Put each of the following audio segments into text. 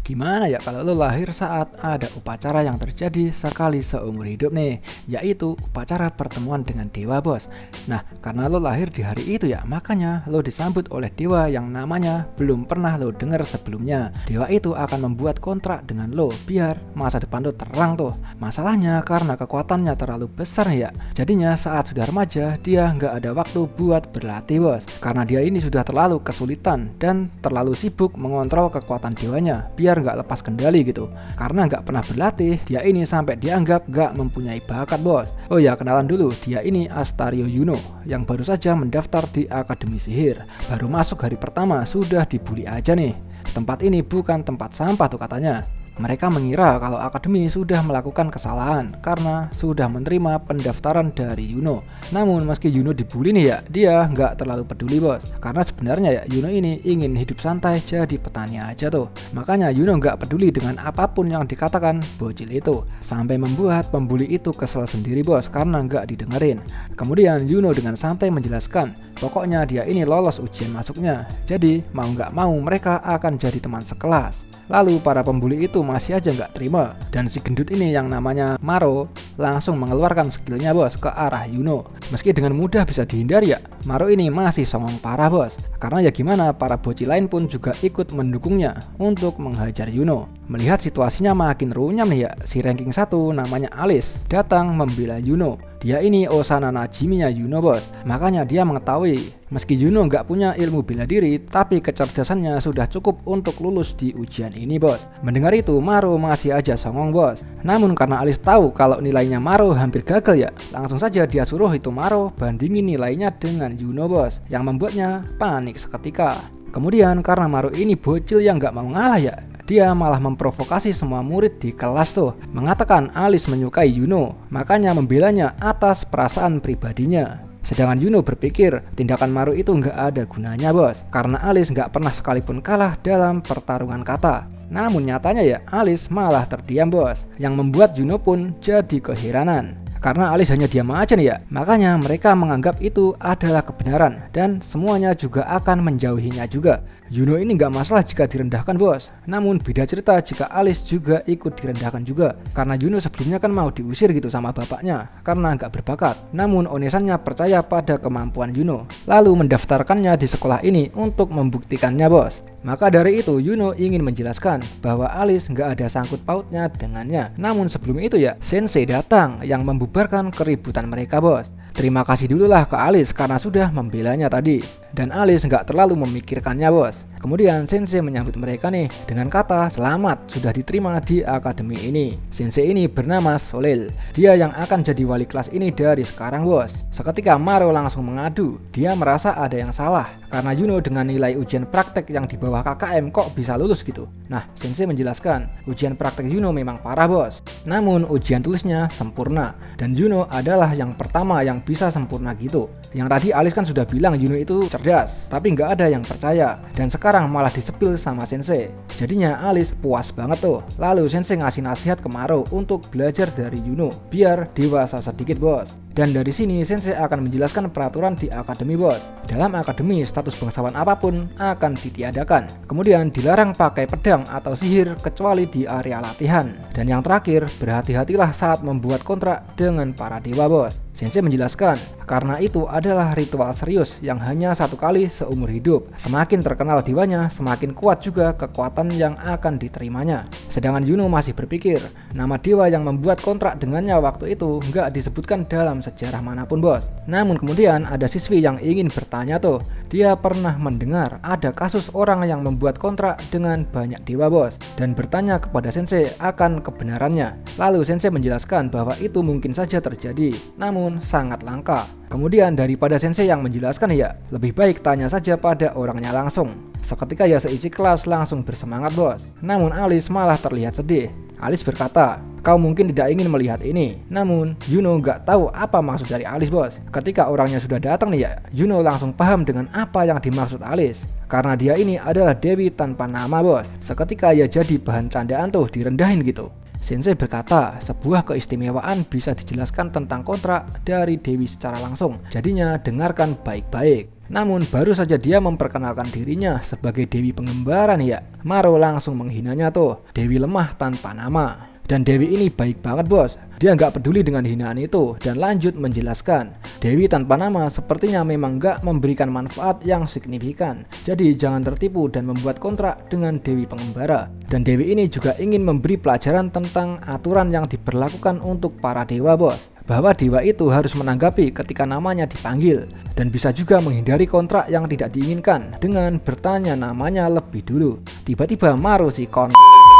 Gimana ya kalau lo lahir saat ada upacara yang terjadi sekali seumur hidup nih, yaitu upacara pertemuan dengan dewa bos. Nah, karena lo lahir di hari itu ya, makanya lo disambut oleh dewa yang namanya belum pernah lo dengar sebelumnya. Dewa itu akan membuat kontrak dengan lo biar masa depan lo terang tuh. Masalahnya karena kekuatannya terlalu besar ya, jadinya saat sudah remaja dia nggak ada waktu buat berlatih bos. Karena dia ini sudah terlalu kesulitan dan terlalu sibuk mengontrol kekuatan dewanya biar nggak lepas kendali gitu. Karena nggak pernah berlatih, dia ini sampai dianggap nggak mempunyai bakat bos. Oh ya, kenalan dulu, dia ini Astario Yuno yang baru saja mendaftar di Akademi Sihir. Baru masuk hari pertama sudah dibully aja nih. Tempat ini bukan tempat sampah tuh katanya. Mereka mengira kalau akademi sudah melakukan kesalahan karena sudah menerima pendaftaran dari Yuno. Namun meski Yuno dibully nih ya, dia nggak terlalu peduli bos. Karena sebenarnya ya Yuno ini ingin hidup santai jadi petani aja tuh. Makanya Yuno nggak peduli dengan apapun yang dikatakan bocil itu. Sampai membuat pembuli itu kesel sendiri bos karena nggak didengerin. Kemudian Yuno dengan santai menjelaskan, pokoknya dia ini lolos ujian masuknya. Jadi mau nggak mau mereka akan jadi teman sekelas. Lalu para pembuli itu masih aja nggak terima, dan si gendut ini yang namanya Maro langsung mengeluarkan skillnya bos ke arah Yuno. Meski dengan mudah bisa dihindari ya, Maro ini masih songong parah bos. Karena ya gimana, para bocil lain pun juga ikut mendukungnya untuk menghajar Yuno. Melihat situasinya makin runyam nih ya, si ranking 1 namanya Alice datang membela Yuno. Dia ini Osana Najiminya Yuno bos. Makanya dia mengetahui meski Yuno nggak punya ilmu bela diri, tapi kecerdasannya sudah cukup untuk lulus di ujian ini bos. Mendengar itu Maro masih aja songong bos. Namun karena Alice tahu kalau nilainya Maro hampir gagal ya, langsung saja dia suruh itu Maro bandingin nilainya dengan Yuno bos, yang membuatnya panik seketika. Kemudian karena Maro ini bocil yang nggak mau ngalah ya, dia malah memprovokasi semua murid di kelas tuh, mengatakan Alice menyukai Yuno, makanya membelanya atas perasaan pribadinya. Sedangkan Yuno berpikir tindakan Maro itu nggak ada gunanya bos, karena Alice nggak pernah sekalipun kalah dalam pertarungan kata. Namun nyatanya ya Alice malah terdiam bos, yang membuat Yuno pun jadi keheranan. Karena Alice hanya diam aja nih ya, makanya mereka menganggap itu adalah kebenaran dan semuanya juga akan menjauhinya juga. Yuno ini nggak masalah jika direndahkan bos, namun beda cerita jika Alice juga ikut direndahkan juga. Karena Yuno sebelumnya kan mau diusir gitu sama bapaknya karena nggak berbakat. Namun Onesannya percaya pada kemampuan Yuno, lalu mendaftarkannya di sekolah ini untuk membuktikannya bos. Maka dari itu Yuno ingin menjelaskan bahwa Alice nggak ada sangkut pautnya dengannya. Namun sebelum itu ya Sensei datang yang membubarkan keributan mereka bos. Terima kasih dulu lah ke Alice karena sudah membelanya tadi. Dan Alice nggak terlalu memikirkannya bos. Kemudian Sensei menyambut mereka nih dengan kata selamat sudah diterima di akademi ini. Sensei ini bernama Solel. Dia yang akan jadi wali kelas ini dari sekarang bos. Seketika Maro langsung mengadu. Dia merasa ada yang salah karena Yuno dengan nilai ujian praktek yang di bawah KKM kok bisa lulus gitu. Nah, Sensei menjelaskan ujian praktek Yuno memang parah bos. Namun ujian tulisnya sempurna dan Yuno adalah yang pertama yang bisa sempurna gitu. Yang tadi Alice kan sudah bilang Yuno itu cerdas, tapi nggak ada yang percaya. Dan sekarang malah disepil sama Sensei. Jadinya Alice puas banget tuh. Lalu Sensei ngasih nasihat ke Maro untuk belajar dari Yuno biar dewasa sedikit bos. Dan dari sini Sensei akan menjelaskan peraturan di akademi bos. Dalam akademi status bangsawan apapun akan ditiadakan. Kemudian dilarang pakai pedang atau sihir kecuali di area latihan. Dan yang terakhir, berhati-hatilah saat membuat kontrak dengan para dewa bos. Sensei menjelaskan, karena itu adalah ritual serius yang hanya satu kali seumur hidup. Semakin terkenal dewanya, semakin kuat juga kekuatan yang akan diterimanya. Sedangkan Yuno masih berpikir, nama dewa yang membuat kontrak dengannya waktu itu nggak disebutkan dalam sejarah manapun bos. Namun kemudian ada siswi yang ingin bertanya tuh, dia pernah mendengar ada kasus orang yang membuat kontrak dengan banyak dewa bos, dan bertanya kepada Sensei akan kebenarannya. Lalu Sensei menjelaskan bahwa itu mungkin saja terjadi, namun sangat langka. Kemudian daripada Sensei yang menjelaskan ya, lebih baik tanya saja pada orangnya langsung. Seketika ya seisi kelas langsung bersemangat bos. Namun Alice malah terlihat sedih. Alice berkata, kau mungkin tidak ingin melihat ini. Namun Yuno nggak tahu apa maksud dari Alice bos. Ketika orangnya sudah datang nih ya, Yuno langsung paham dengan apa yang dimaksud Alice. Karena dia ini adalah dewi tanpa nama bos. Seketika ya jadi bahan candaan tuh, direndahin gitu. Sensei berkata, sebuah keistimewaan bisa dijelaskan tentang kontrak dari dewi secara langsung. Jadinya dengarkan baik-baik. Namun baru saja dia memperkenalkan dirinya sebagai Dewi Pengembara nih ya, Maro langsung menghinanya tuh, Dewi lemah tanpa nama. Dan Dewi ini baik banget bos, dia nggak peduli dengan hinaan itu dan lanjut menjelaskan, Dewi tanpa nama sepertinya memang nggak memberikan manfaat yang signifikan. Jadi jangan tertipu dan membuat kontrak dengan Dewi Pengembara. Dan Dewi ini juga ingin memberi pelajaran tentang aturan yang diberlakukan untuk para dewa bos, bahwa dewa itu harus menanggapi ketika namanya dipanggil, dan bisa juga menghindari kontrak yang tidak diinginkan dengan bertanya namanya lebih dulu. Tiba-tiba Maro si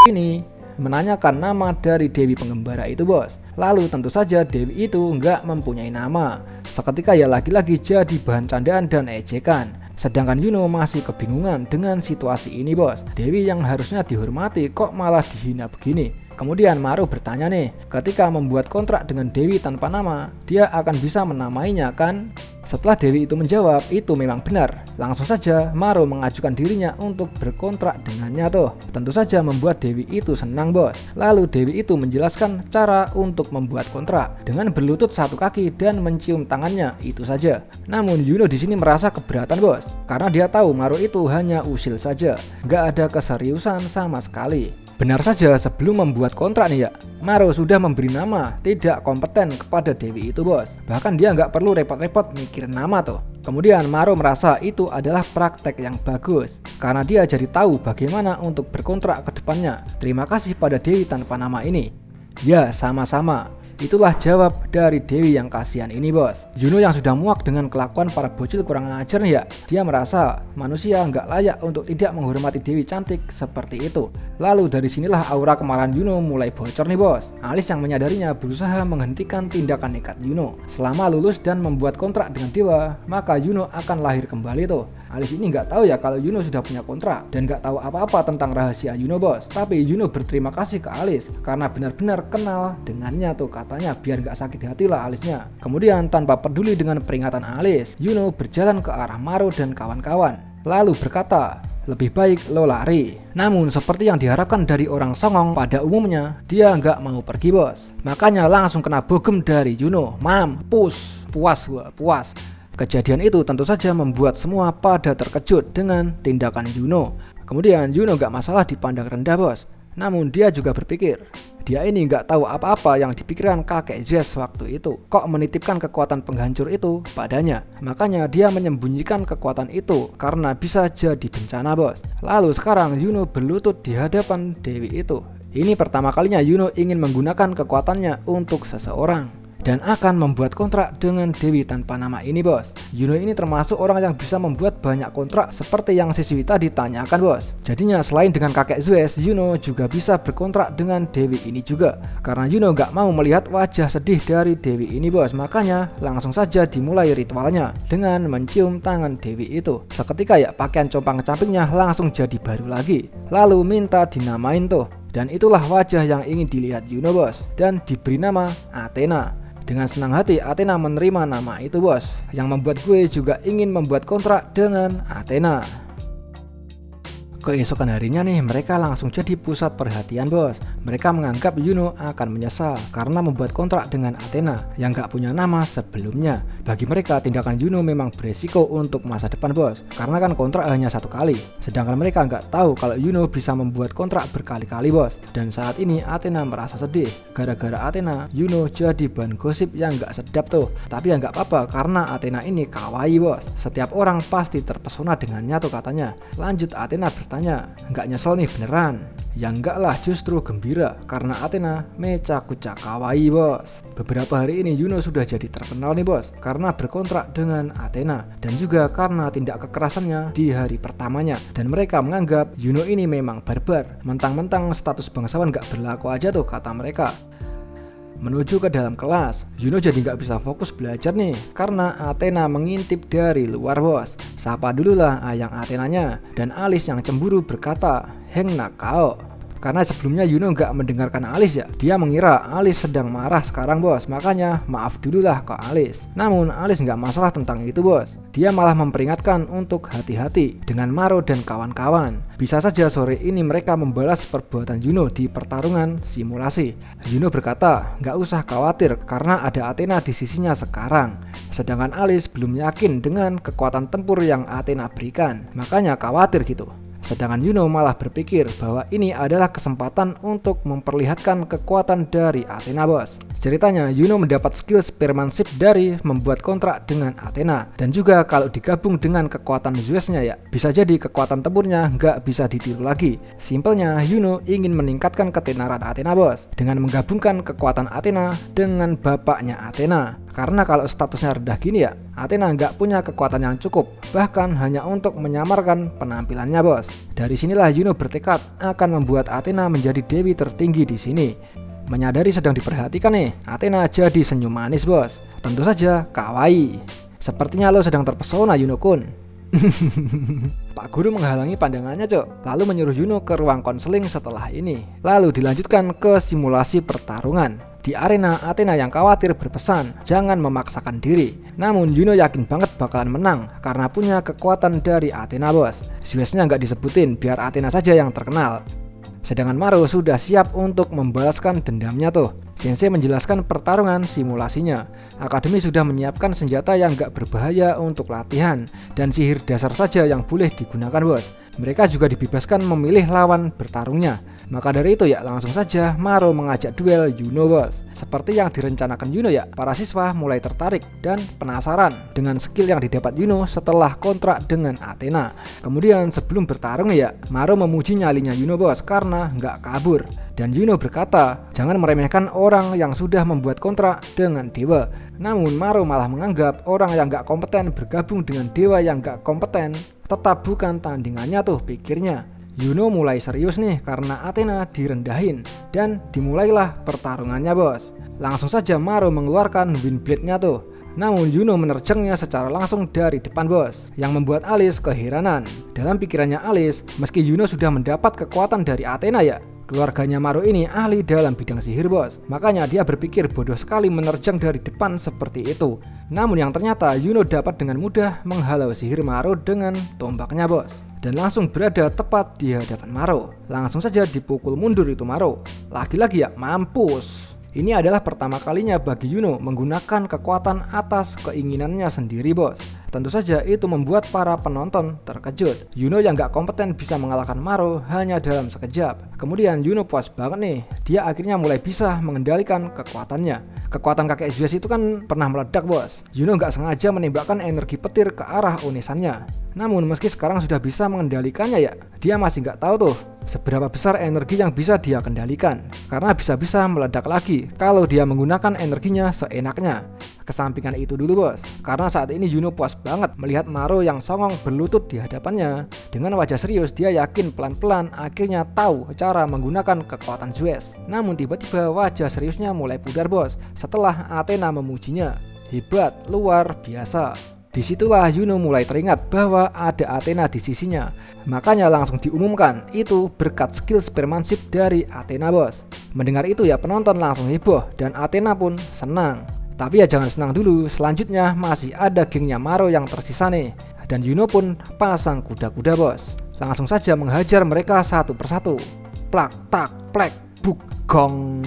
ini menanyakan nama dari Dewi Pengembara itu bos. Lalu tentu saja Dewi itu nggak mempunyai nama. Seketika ya lagi-lagi jadi bahan candaan dan ejekan. Sedangkan Yuno masih kebingungan dengan situasi ini bos. Dewi yang harusnya dihormati kok malah dihina begini. Kemudian Maro bertanya nih, ketika membuat kontrak dengan Dewi tanpa nama, dia akan bisa menamainya kan? Setelah Dewi itu menjawab, itu memang benar. Langsung saja Maro mengajukan dirinya untuk berkontrak dengannya tuh. Tentu saja membuat Dewi itu senang bos. Lalu Dewi itu menjelaskan cara untuk membuat kontrak dengan berlutut satu kaki dan mencium tangannya, itu saja. Namun Yuno di sini merasa keberatan bos, karena dia tahu Maro itu hanya usil saja, nggak ada keseriusan sama sekali. Benar saja sebelum membuat kontrak nih ya, Maro sudah memberi nama tidak kompeten kepada Dewi itu bos. Bahkan dia nggak perlu repot-repot mikirin nama tuh. Kemudian Maro merasa itu adalah praktek yang bagus, karena dia jadi tahu bagaimana untuk berkontrak ke depannya. Terima kasih pada Dewi tanpa nama ini. Ya sama-sama. Itulah jawab dari Dewi yang kasihan ini bos. Yuno yang sudah muak dengan kelakuan para bocil kurang ajar nih ya, dia merasa manusia nggak layak untuk tidak menghormati Dewi cantik seperti itu. Lalu dari sinilah aura kemarahan Yuno mulai bocor nih bos. Alis yang menyadarinya berusaha menghentikan tindakan nekat Yuno. Selama lulus dan membuat kontrak dengan dewa, maka Yuno akan lahir kembali tuh. Alis ini nggak tahu ya kalau Yuno sudah punya kontrak dan nggak tahu apa-apa tentang rahasia Yuno bos. Tapi Yuno berterima kasih ke Alis karena benar-benar kenal dengannya tuh, katanya biar nggak sakit hati lah Alisnya. Kemudian tanpa peduli dengan peringatan Alis, Yuno berjalan ke arah Maro dan kawan-kawan. Lalu berkata, lebih baik lo lari. Namun seperti yang diharapkan dari orang songong pada umumnya, dia nggak mau pergi bos. Makanya langsung kena bogem dari Yuno. Mampus, puas gua, puas. Kejadian itu tentu saja membuat semua pada terkejut dengan tindakan Yuno. Kemudian Yuno gak masalah dipandang rendah bos. Namun dia juga berpikir, dia ini gak tahu apa-apa yang dipikirkan kakek Zeus waktu itu. Kok menitipkan kekuatan penghancur itu padanya. Makanya dia menyembunyikan kekuatan itu karena bisa jadi bencana bos. Lalu sekarang Yuno berlutut di hadapan Dewi itu. Ini pertama kalinya Yuno ingin menggunakan kekuatannya untuk seseorang dan akan membuat kontrak dengan Dewi tanpa nama ini bos. Yuno ini termasuk orang yang bisa membuat banyak kontrak seperti yang siswi tadi ditanyakan bos. Jadinya selain dengan kakek Zeus, Yuno juga bisa berkontrak dengan Dewi ini juga. Karena Yuno gak mau melihat wajah sedih dari Dewi ini bos. Makanya langsung saja dimulai ritualnya dengan mencium tangan Dewi itu. Seketika ya pakaian compang-campingnya langsung jadi baru lagi. Lalu minta dinamain tuh. Dan itulah wajah yang ingin dilihat Yuno bos, dan diberi nama Athena. Dengan senang hati Athena menerima nama itu bos, yang membuat gue juga ingin membuat kontrak dengan Athena. Keesokan harinya nih mereka langsung jadi pusat perhatian bos. Mereka menganggap Yuno akan menyesal karena membuat kontrak dengan Athena yang gak punya nama sebelumnya. Bagi mereka tindakan Yuno memang beresiko untuk masa depan bos, karena kan kontrak hanya satu kali. Sedangkan mereka nggak tahu kalau Yuno bisa membuat kontrak berkali-kali bos. Dan saat ini Athena merasa sedih. Gara-gara Athena, Yuno jadi bahan gosip yang gak sedap tuh. Tapi ya nggak apa-apa karena Athena ini kawaii bos. Setiap orang pasti terpesona dengannya tuh katanya. Lanjut Athena bertanya, nggak nyesel nih beneran? Ya enggak lah, justru gembira karena Athena meca kucak kawaii bos. Beberapa hari ini Yuno sudah jadi terkenal nih bos, karena berkontrak dengan Athena dan juga karena tindak kekerasannya di hari pertamanya. Dan mereka menganggap Yuno ini memang barbar, mentang-mentang status bangsawan gak berlaku aja tuh kata mereka. Menuju ke dalam kelas, Yuno jadi gak bisa fokus belajar nih karena Athena mengintip dari luar bos. Sapa dulu lah ayang Athenanya, dan Alis yang cemburu berkata, Heng Nakao. Karena sebelumnya Yuno nggak mendengarkan Alice ya. Dia mengira Alice sedang marah sekarang bos, makanya maaf dulu lah ke Alice. Namun Alice nggak masalah tentang itu bos. Dia malah memperingatkan untuk hati-hati dengan Maro dan kawan-kawan. Bisa saja sore ini mereka membalas perbuatan Yuno di pertarungan simulasi. Yuno berkata nggak usah khawatir karena ada Athena di sisinya sekarang. Sedangkan Alice belum yakin dengan kekuatan tempur yang Athena berikan, makanya khawatir gitu. Sedangkan Yuno malah berpikir bahwa ini adalah kesempatan untuk memperlihatkan kekuatan dari Athena bos. Ceritanya Yuno mendapat skill spearmanship dari membuat kontrak dengan Athena. Dan juga kalau digabung dengan kekuatan Zeusnya ya, bisa jadi kekuatan tempurnya nggak bisa ditiru lagi. Simpelnya Yuno ingin meningkatkan ketenaran Athena bos, dengan menggabungkan kekuatan Athena dengan bapaknya Athena. Karena kalau statusnya rendah gini ya, Athena nggak punya kekuatan yang cukup, bahkan hanya untuk menyamarkan penampilannya bos. Dari sinilah Yuno bertekad akan membuat Athena menjadi dewi tertinggi di sini. Menyadari sedang diperhatikan nih, Athena jadi senyum manis bos. Tentu saja kawaii. Sepertinya lo sedang terpesona Yuno-kun. Pak Guru menghalangi pandangannya cok, lalu menyuruh Yuno ke ruang konseling setelah ini. Lalu dilanjutkan ke simulasi pertarungan. Di arena, Athena yang khawatir berpesan jangan memaksakan diri. Namun Yuno yakin banget bakalan menang karena punya kekuatan dari Athena bos. Zeusnya nggak disebutin biar Athena saja yang terkenal. Sedangkan Maro sudah siap untuk membalaskan dendamnya tuh. Sensei menjelaskan pertarungan simulasinya. Akademi sudah menyiapkan senjata yang gak berbahaya untuk latihan, dan sihir dasar saja yang boleh digunakan bos. Mereka juga dibebaskan memilih lawan bertarungnya. Maka dari itu ya langsung saja Maro mengajak duel Yuno bos. Seperti yang direncanakan Yuno ya, para siswa mulai tertarik dan penasaran dengan skill yang didapat Yuno setelah kontrak dengan Athena. Kemudian sebelum bertarung ya, Maro memuji nyalinya Yuno bos karena nggak kabur. Dan Yuno berkata, jangan meremehkan orang yang sudah membuat kontrak dengan dewa. Namun Maro malah menganggap orang yang nggak kompeten bergabung dengan dewa yang nggak kompeten tetap bukan tandingannya tuh pikirnya. Yuno mulai serius nih karena Athena direndahin dan dimulailah pertarungannya bos. Langsung saja Maro mengeluarkan Windblade-nya tuh. Namun Yuno menerjangnya secara langsung dari depan bos, yang membuat Alice keheranan. Dalam pikirannya Alice, meski Yuno sudah mendapat kekuatan dari Athena ya, keluarganya Maro ini ahli dalam bidang sihir bos. Makanya dia berpikir bodoh sekali menerjang dari depan seperti itu. Namun yang ternyata Yuno dapat dengan mudah menghalau sihir Maro dengan tombaknya bos. Dan langsung berada tepat di hadapan Maro. Langsung saja dipukul mundur itu Maro. Lagi-lagi ya mampus. Ini adalah pertama kalinya bagi Yuno menggunakan kekuatan atas keinginannya sendiri bos. Tentu saja itu membuat para penonton terkejut. Yuno yang gak kompeten bisa mengalahkan Maro hanya dalam sekejap. Kemudian Yuno puas banget nih, dia akhirnya mulai bisa mengendalikan kekuatannya. Kekuatan kakek Zeus itu kan pernah meledak bos. Yuno gak sengaja menembakkan energi petir ke arah unisannya. Namun meski sekarang sudah bisa mengendalikannya ya, dia masih gak tahu tuh seberapa besar energi yang bisa dia kendalikan. Karena bisa-bisa meledak lagi kalau dia menggunakan energinya seenaknya. Kesampingan itu dulu bos, karena saat ini Yuno puas banget melihat Maro yang songong berlutut di hadapannya. Dengan wajah serius dia yakin pelan-pelan akhirnya tahu cara menggunakan kekuatan Zeus. Namun tiba-tiba wajah seriusnya mulai pudar bos setelah Athena memujinya. Hebat, luar biasa. Disitulah Yuno mulai teringat bahwa ada Athena di sisinya. Makanya langsung diumumkan itu berkat skill spearmanship dari Athena bos. Mendengar itu ya penonton langsung heboh dan Athena pun senang. Tapi ya jangan senang dulu, selanjutnya masih ada gengnya Maro yang tersisa nih. Dan Yuno pun pasang kuda-kuda bos. Langsung saja menghajar mereka satu persatu. Plak, tak, plek, buk, gong.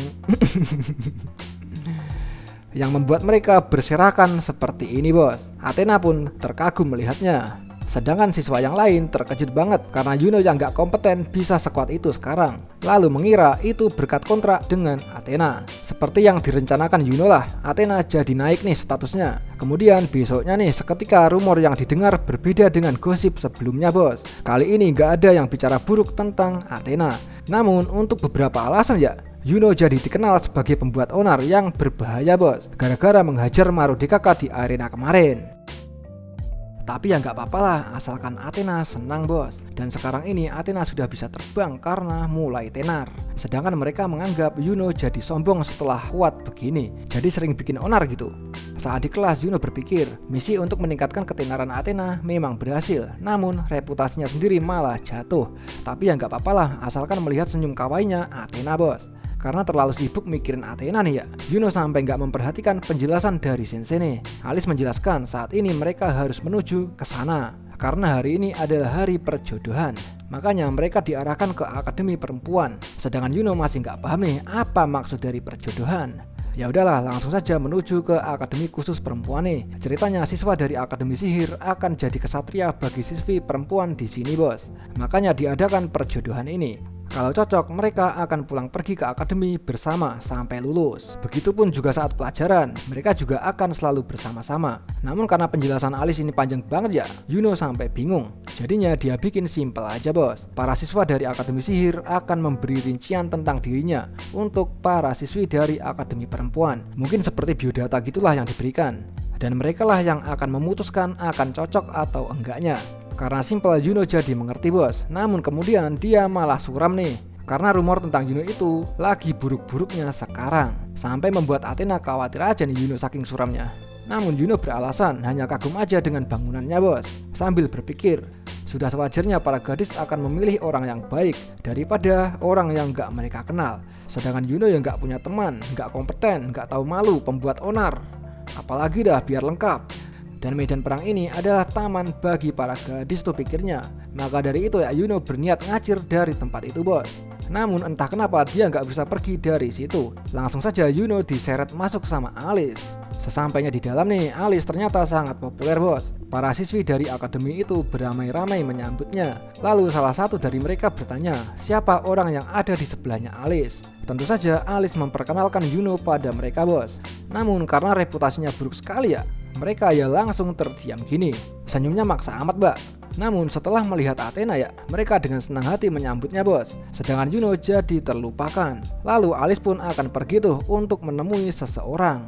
Yang membuat mereka berserakan seperti ini bos. Athena pun terkagum melihatnya. Sedangkan siswa yang lain terkejut banget karena Yuno yang gak kompeten bisa sekuat itu sekarang. Lalu mengira itu berkat kontrak dengan Athena. Seperti yang direncanakan Yuno lah, Athena jadi naik nih statusnya. Kemudian besoknya nih seketika rumor yang didengar berbeda dengan gosip sebelumnya bos. Kali ini gak ada yang bicara buruk tentang Athena. Namun untuk beberapa alasan ya, Yuno jadi dikenal sebagai pembuat onar yang berbahaya bos, gara-gara menghajar Maro DKK di arena kemarin. Tapi ya nggak apa-apa lah, asalkan Athena senang bos. Dan sekarang ini Athena sudah bisa terbang karena mulai tenar. Sedangkan mereka menganggap Yuno jadi sombong setelah kuat begini, jadi sering bikin onar gitu. Saat di kelas, Yuno berpikir misi untuk meningkatkan ketenaran Athena memang berhasil, namun reputasinya sendiri malah jatuh. Tapi ya nggak apa-apa lah, asalkan melihat senyum kawainya Athena bos. Karena terlalu sibuk mikirin Athena nih ya, Yuno sampai nggak memperhatikan penjelasan dari sensei nih. Alice menjelaskan saat ini mereka harus menuju ke sana karena hari ini adalah hari perjodohan. Makanya mereka diarahkan ke akademi perempuan. Sedangkan Yuno masih nggak paham nih apa maksud dari perjodohan. Ya udahlah, langsung saja menuju ke akademi khusus perempuan nih. Ceritanya siswa dari akademi sihir akan jadi kesatria bagi siswi perempuan di sini bos. Makanya diadakan perjodohan ini. Kalau cocok, mereka akan pulang pergi ke akademi bersama sampai lulus. Begitupun juga saat pelajaran, mereka juga akan selalu bersama-sama. Namun karena penjelasan Alice ini panjang banget ya, Yuno sampai bingung. Jadinya dia bikin simpel aja bos. Para siswa dari akademi sihir akan memberi rincian tentang dirinya untuk para siswi dari akademi perempuan. Mungkin seperti biodata gitulah yang diberikan. Dan mereka lah yang akan memutuskan akan cocok atau enggaknya. Karena simpel, Yuno jadi mengerti bos. Namun kemudian dia malah suram nih. Karena rumor tentang Yuno itu lagi buruk-buruknya sekarang. Sampai membuat Athena khawatir aja nih Yuno saking suramnya. Namun Yuno beralasan hanya kagum aja dengan bangunannya bos. Sambil berpikir, sudah sewajarnya para gadis akan memilih orang yang baik daripada orang yang gak mereka kenal. Sedangkan Yuno yang gak punya teman, gak kompeten, gak tahu malu, pembuat onar. Apalagi dah biar lengkap. Dan medan perang ini adalah taman bagi para gadis tuh pikirnya. Maka dari itu ya Yuno berniat ngacir dari tempat itu bos. Namun entah kenapa dia nggak bisa pergi dari situ. Langsung saja Yuno diseret masuk sama Alice. Sesampainya di dalam nih, Alice ternyata sangat populer bos. Para siswi dari akademi itu beramai-ramai menyambutnya. Lalu salah satu dari mereka bertanya, siapa orang yang ada di sebelahnya Alice? Tentu saja Alice memperkenalkan Yuno pada mereka bos. Namun karena reputasinya buruk sekali ya, mereka ya langsung terdiam gini. Senyumnya maksa amat mbak. Namun setelah melihat Athena ya, mereka dengan senang hati menyambutnya bos. Sedangkan Yuno jadi terlupakan. Lalu Alice pun akan pergi tuh untuk menemui seseorang.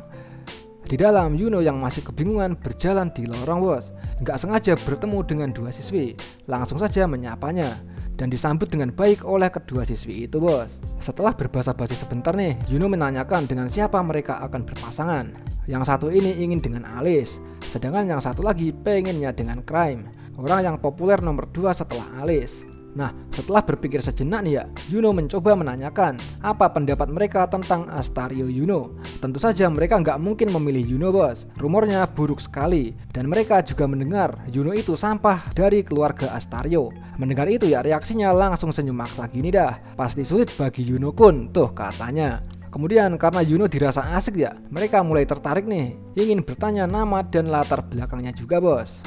Di dalam, Yuno yang masih kebingungan berjalan di lorong bos. Nggak sengaja bertemu dengan dua siswi. Langsung saja menyapanya dan disambut dengan baik oleh kedua siswi itu bos. Setelah berbasa-basi sebentar nih, Yuno menanyakan dengan siapa mereka akan berpasangan. Yang satu ini ingin dengan Alice, sedangkan yang satu lagi pengennya dengan Crime, orang yang populer nomor 2 setelah Alice. Nah, setelah berpikir sejenak nih ya, Yuno mencoba menanyakan apa pendapat mereka tentang Astario Yuno. Tentu saja mereka nggak mungkin memilih Yuno bos. Rumornya buruk sekali. Dan mereka juga mendengar Yuno itu sampah dari keluarga Astario. Mendengar itu ya reaksinya langsung senyum maksa gini dah. Pasti sulit bagi Yuno kun tuh katanya. Kemudian karena Yuno dirasa asik ya, mereka mulai tertarik nih. Ingin bertanya nama dan latar belakangnya juga bos.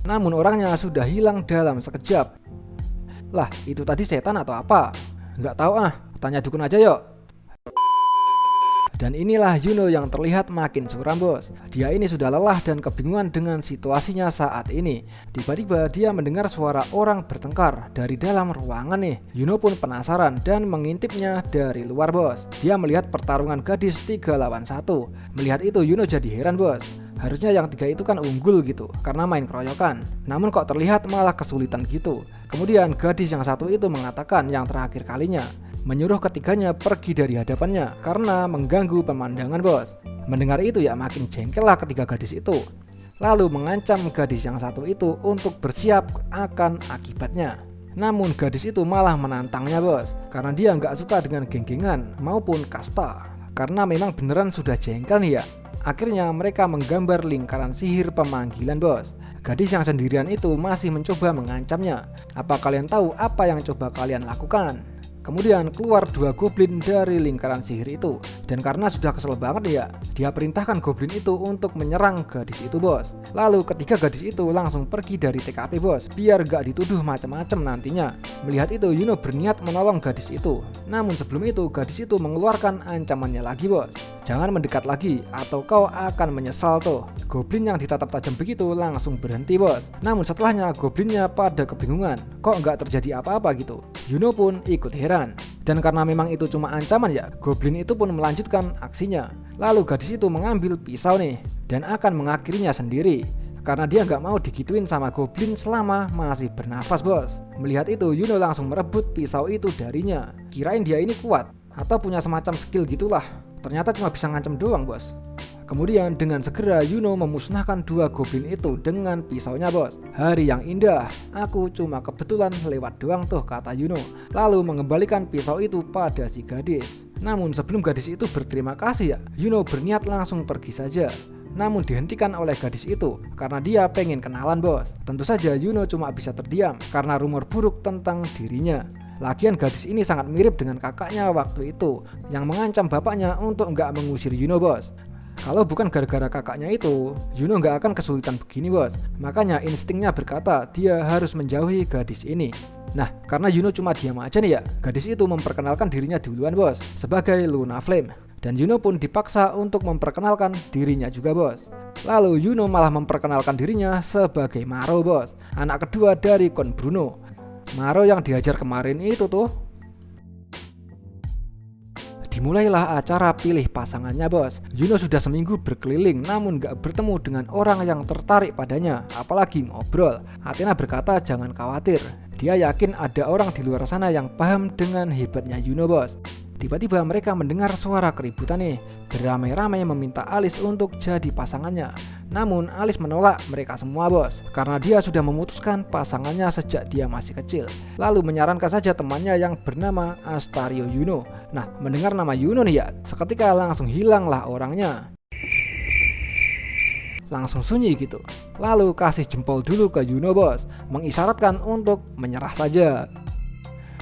Namun orangnya sudah hilang dalam sekejap. Lah, itu tadi setan atau apa? Nggak tahu ah, tanya dukun aja yuk. Dan inilah Yuno yang terlihat makin suram bos. Dia ini sudah lelah dan kebingungan dengan situasinya saat ini. Tiba-tiba dia mendengar suara orang bertengkar dari dalam ruangan nih. Yuno pun penasaran dan mengintipnya dari luar bos. Dia melihat pertarungan gadis 3 lawan 1. Melihat itu Yuno jadi heran bos. Harusnya yang 3 itu kan unggul gitu karena main keroyokan. Namun kok terlihat malah kesulitan gitu. Kemudian gadis yang satu itu mengatakan yang terakhir kalinya, menyuruh ketiganya pergi dari hadapannya karena mengganggu pemandangan bos. Mendengar itu ya makin jengkel lah ketiga gadis itu. Lalu mengancam gadis yang satu itu untuk bersiap akan akibatnya. Namun gadis itu malah menantangnya bos, karena dia nggak suka dengan geng-gengan maupun kasta. Karena memang beneran sudah jengkel nih ya. Akhirnya mereka menggambar lingkaran sihir pemanggilan bos. Gadis yang sendirian itu masih mencoba mengancamnya. Apa kalian tahu apa yang coba kalian lakukan? Kemudian keluar 2 goblin dari lingkaran sihir itu. Dan karena sudah kesel banget ya, dia perintahkan goblin itu untuk menyerang gadis itu bos. Lalu ketiga gadis itu langsung pergi dari TKP bos, biar gak dituduh macam-macam nantinya. Melihat itu Yuno berniat menolong gadis itu. Namun sebelum itu gadis itu mengeluarkan ancamannya lagi bos. Jangan mendekat lagi atau kau akan menyesal tuh. Goblin yang ditatap tajam begitu langsung berhenti bos. Namun setelahnya goblinnya pada kebingungan, kok nggak terjadi apa-apa gitu. Yuno pun ikut heran. Dan karena memang itu cuma ancaman ya, goblin itu pun melanjutkan aksinya. Lalu gadis itu mengambil pisau nih dan akan mengakhirinya sendiri. Karena dia nggak mau digituin sama goblin selama masih bernafas bos. Melihat itu Yuno langsung merebut pisau itu darinya. Kirain dia ini kuat atau punya semacam skill gitulah. Ternyata cuma bisa ngancam doang bos. Kemudian dengan segera Yuno memusnahkan dua goblin itu dengan pisaunya bos. Hari yang indah, aku cuma kebetulan lewat doang tuh, kata Yuno. Lalu mengembalikan pisau itu pada si gadis. Namun sebelum gadis itu berterima kasih ya, Yuno berniat langsung pergi saja. Namun dihentikan oleh gadis itu karena dia pengen kenalan bos. Tentu saja Yuno cuma bisa terdiam karena rumor buruk tentang dirinya. Lagian gadis ini sangat mirip dengan kakaknya waktu itu yang mengancam bapaknya untuk nggak mengusir Yuno bos. Kalau bukan gara-gara kakaknya itu, Yuno nggak akan kesulitan begini bos. Makanya instingnya berkata dia harus menjauhi gadis ini. Nah, karena Yuno cuma diam aja nih ya, gadis itu memperkenalkan dirinya duluan bos sebagai Luna Flame. Dan Yuno pun dipaksa untuk memperkenalkan dirinya juga bos. Lalu Yuno malah memperkenalkan dirinya sebagai Maro bos, anak kedua dari Kon Bruno. Maro yang dihajar kemarin itu tuh. Dimulailah acara pilih pasangannya bos. Yuno sudah seminggu berkeliling namun gak bertemu dengan orang yang tertarik padanya, apalagi ngobrol. Athena berkata jangan khawatir, dia yakin ada orang di luar sana yang paham dengan hebatnya Yuno bos. Tiba-tiba mereka mendengar suara keributan nih. Beramai-ramai meminta Alice untuk jadi pasangannya. Namun Alice menolak mereka semua bos, karena dia sudah memutuskan pasangannya sejak dia masih kecil. Lalu menyarankan saja temannya yang bernama Astario Yuno. Nah, mendengar nama Yuno nih ya, seketika langsung hilanglah orangnya. Langsung sunyi gitu. Lalu kasih jempol dulu ke Yuno bos, mengisyaratkan untuk menyerah saja.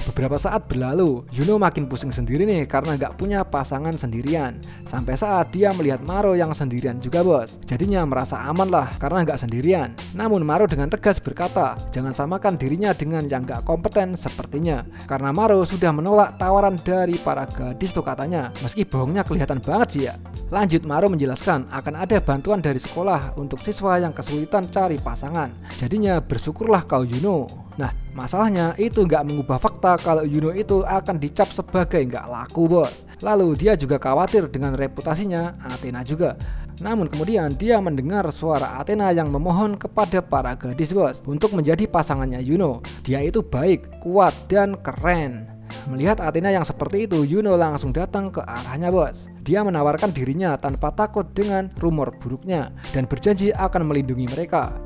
Beberapa saat berlalu, Yuno makin pusing sendiri nih karena gak punya pasangan sendirian. Sampai saat dia melihat Maro yang sendirian juga bos. Jadinya merasa aman lah karena gak sendirian. Namun Maro dengan tegas berkata, jangan samakan dirinya dengan yang gak kompeten sepertinya. Karena Maro sudah menolak tawaran dari para gadis tuh katanya. Meski bohongnya kelihatan banget sih ya. Lanjut Maro menjelaskan akan ada bantuan dari sekolah untuk siswa yang kesulitan cari pasangan. Jadinya bersyukurlah kau Yuno. Nah, masalahnya itu nggak mengubah fakta kalau Yuno itu akan dicap sebagai nggak laku bos. Lalu dia juga khawatir dengan reputasinya Athena juga. Namun kemudian dia mendengar suara Athena yang memohon kepada para gadis bos untuk menjadi pasangannya Yuno. Dia itu baik, kuat, dan keren. Melihat Athena yang seperti itu, Yuno langsung datang ke arahnya bos. Dia menawarkan dirinya tanpa takut dengan rumor buruknya dan berjanji akan melindungi mereka.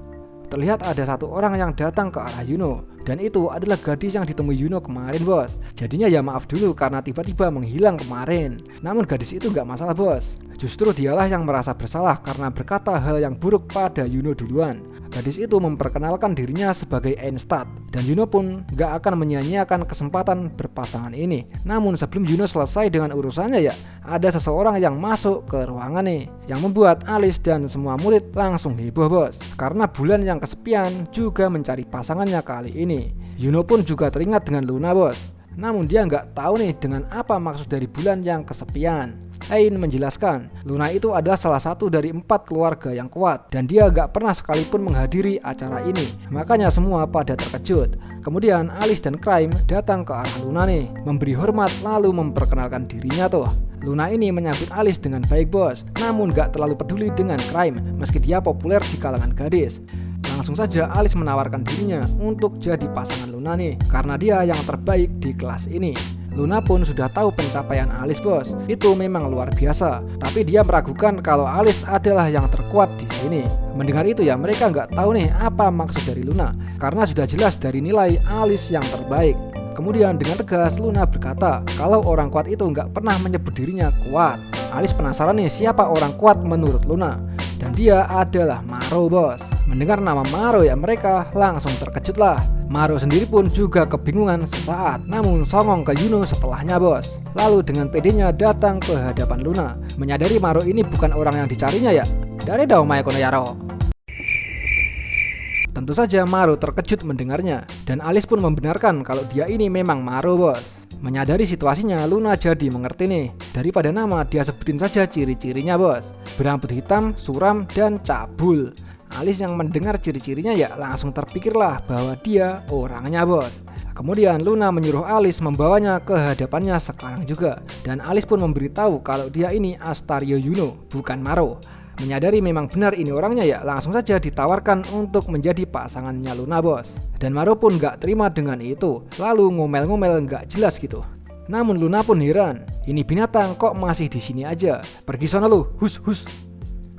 Terlihat ada satu orang yang datang ke arah Yuno, dan itu adalah gadis yang ditemui Yuno kemarin bos. Jadinya ya maaf dulu karena tiba-tiba menghilang kemarin. Namun gadis itu nggak masalah bos. Justru dialah yang merasa bersalah karena berkata hal yang buruk pada Yuno duluan. Gadis itu memperkenalkan dirinya sebagai Einstad, dan Yuno pun gak akan menyia-nyiakan kesempatan berpasangan ini. Namun sebelum Yuno selesai dengan urusannya ya, ada seseorang yang masuk ke ruangan nih, yang membuat Alice dan semua murid langsung heboh bos. Karena bulan yang kesepian juga mencari pasangannya kali ini. Yuno pun juga teringat dengan Luna bos. Namun dia nggak tahu nih dengan apa maksud dari bulan yang kesepian. Ain menjelaskan, Luna itu adalah salah satu dari 4 keluarga yang kuat dan dia gak pernah sekalipun menghadiri acara ini. Makanya semua pada terkejut. Kemudian Alice dan Crime datang ke arah Luna nih, memberi hormat lalu memperkenalkan dirinya tuh. Luna ini menyambut Alice dengan baik bos, namun gak terlalu peduli dengan Crime meski dia populer di kalangan gadis. Langsung saja Alice menawarkan dirinya untuk jadi pasangan Luna nih, karena dia yang terbaik di kelas ini. Luna pun sudah tahu pencapaian Alice bos, itu memang luar biasa. Tapi dia meragukan kalau Alice adalah yang terkuat di sini. Mendengar itu ya mereka nggak tahu nih apa maksud dari Luna, karena sudah jelas dari nilai Alice yang terbaik. Kemudian dengan tegas Luna berkata kalau orang kuat itu nggak pernah menyebut dirinya kuat. Alice penasaran nih siapa orang kuat menurut Luna, dan dia adalah Maro bos. Mendengar nama Maro ya mereka langsung terkejut lah. Maro sendiri pun juga kebingungan sesaat, namun songong ke Yuno setelahnya bos. Lalu dengan pedenya datang ke hadapan Luna, menyadari Maro ini bukan orang yang dicarinya ya. Dari daumai kono yaro. Tentu saja Maro terkejut mendengarnya, dan Alice pun membenarkan kalau dia ini memang Maro bos. Menyadari situasinya, Luna jadi mengerti nih. Daripada nama, dia sebutin saja ciri-cirinya bos. Berambut hitam, suram, dan cabul. Alice yang mendengar ciri-cirinya ya langsung terpikirlah bahwa dia orangnya bos. Kemudian Luna menyuruh Alice membawanya ke hadapannya sekarang juga. Dan Alice pun memberitahu kalau dia ini Astario Yuno, bukan Maro. Menyadari memang benar ini orangnya ya langsung saja ditawarkan untuk menjadi pasangannya Luna bos. Dan Maro pun gak terima dengan itu, lalu ngomel-ngomel gak jelas gitu. Namun Luna pun heran, ini binatang kok masih di sini aja. Pergi sana lu, hus hus.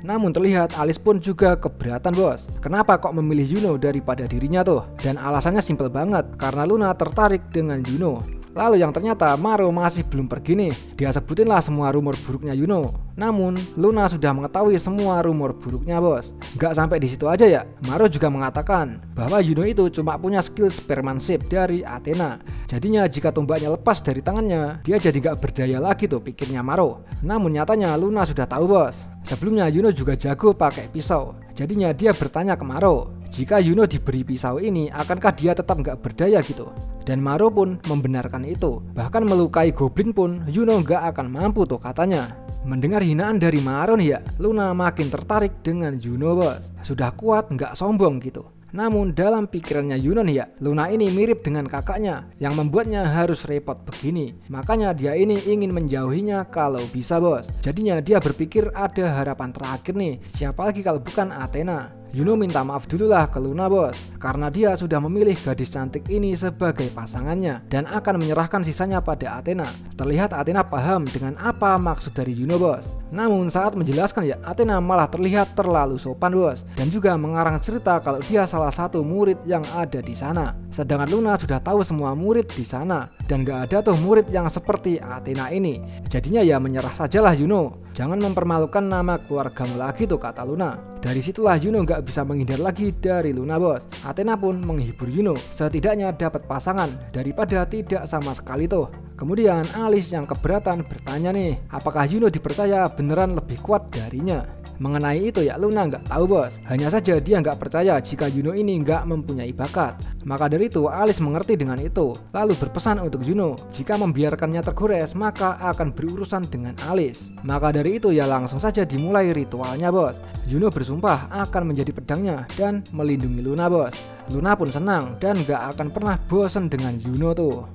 Namun terlihat Alice pun juga keberatan bos. Kenapa kok memilih Yuno daripada dirinya tuh? Dan alasannya simpel banget, karena Luna tertarik dengan Yuno. Lalu yang ternyata Maru masih belum pergi nih. Dia sebutinlah semua rumor buruknya Yuno. Namun Luna sudah mengetahui semua rumor buruknya bos. Gak sampai di situ aja ya, Maru juga mengatakan bahwa Yuno itu cuma punya skill spearmanship dari Athena. Jadinya jika tombaknya lepas dari tangannya, dia jadi gak berdaya lagi tuh, pikirnya Maru. Namun nyatanya Luna sudah tahu bos. Sebelumnya Yuno juga jago pakai pisau. Jadinya dia bertanya ke Maru, jika Yuno diberi pisau ini, akankah dia tetap gak berdaya gitu? Dan Maru pun membenarkan itu. Bahkan melukai goblin pun Yuno gak akan mampu tuh katanya. Mendengar hinaan dari Maru nih ya, Luna makin tertarik dengan Yuno bos. Sudah kuat gak sombong gitu. Namun dalam pikirannya Yuno nih ya, Luna ini mirip dengan kakaknya yang membuatnya harus repot begini. Makanya dia ini ingin menjauhinya kalau bisa bos. Jadinya dia berpikir ada harapan terakhir nih, siapa lagi kalau bukan Athena. Yuno minta maaf dulu lah ke Luna bos, karena dia sudah memilih gadis cantik ini sebagai pasangannya dan akan menyerahkan sisanya pada Athena. Terlihat Athena paham dengan apa maksud dari Yuno bos. Namun saat menjelaskan ya, Athena malah terlihat terlalu sopan bos, dan juga mengarang cerita kalau dia salah satu murid yang ada di sana. Sedangkan Luna sudah tahu semua murid di sana dan gak ada tuh murid yang seperti Athena ini. Jadinya ya menyerah sajalah Yuno. Jangan mempermalukan nama keluargamu lagi tuh, kata Luna. Dari situlah Yuno gak bisa menghindar lagi dari Luna bos. Athena pun menghibur Yuno, setidaknya dapat pasangan daripada tidak sama sekali tuh. Kemudian Alice yang keberatan bertanya nih, apakah Yuno dipercaya beneran lebih kuat darinya? Mengenai itu ya Luna nggak tahu bos. Hanya saja dia nggak percaya jika Yuno ini nggak mempunyai bakat. Maka dari itu Alice mengerti dengan itu, lalu berpesan untuk Yuno jika membiarkannya tergores maka akan berurusan dengan Alice. Maka dari itu ya langsung saja dimulai ritualnya bos. Yuno bersumpah akan menjadi pedangnya dan melindungi Luna bos. Luna pun senang dan nggak akan pernah bosan dengan Yuno tuh.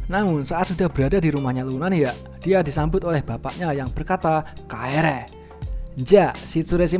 Namun saat sudah berada di rumahnya Luna nih ya, dia disambut oleh bapaknya yang berkata, "Kaere Ja,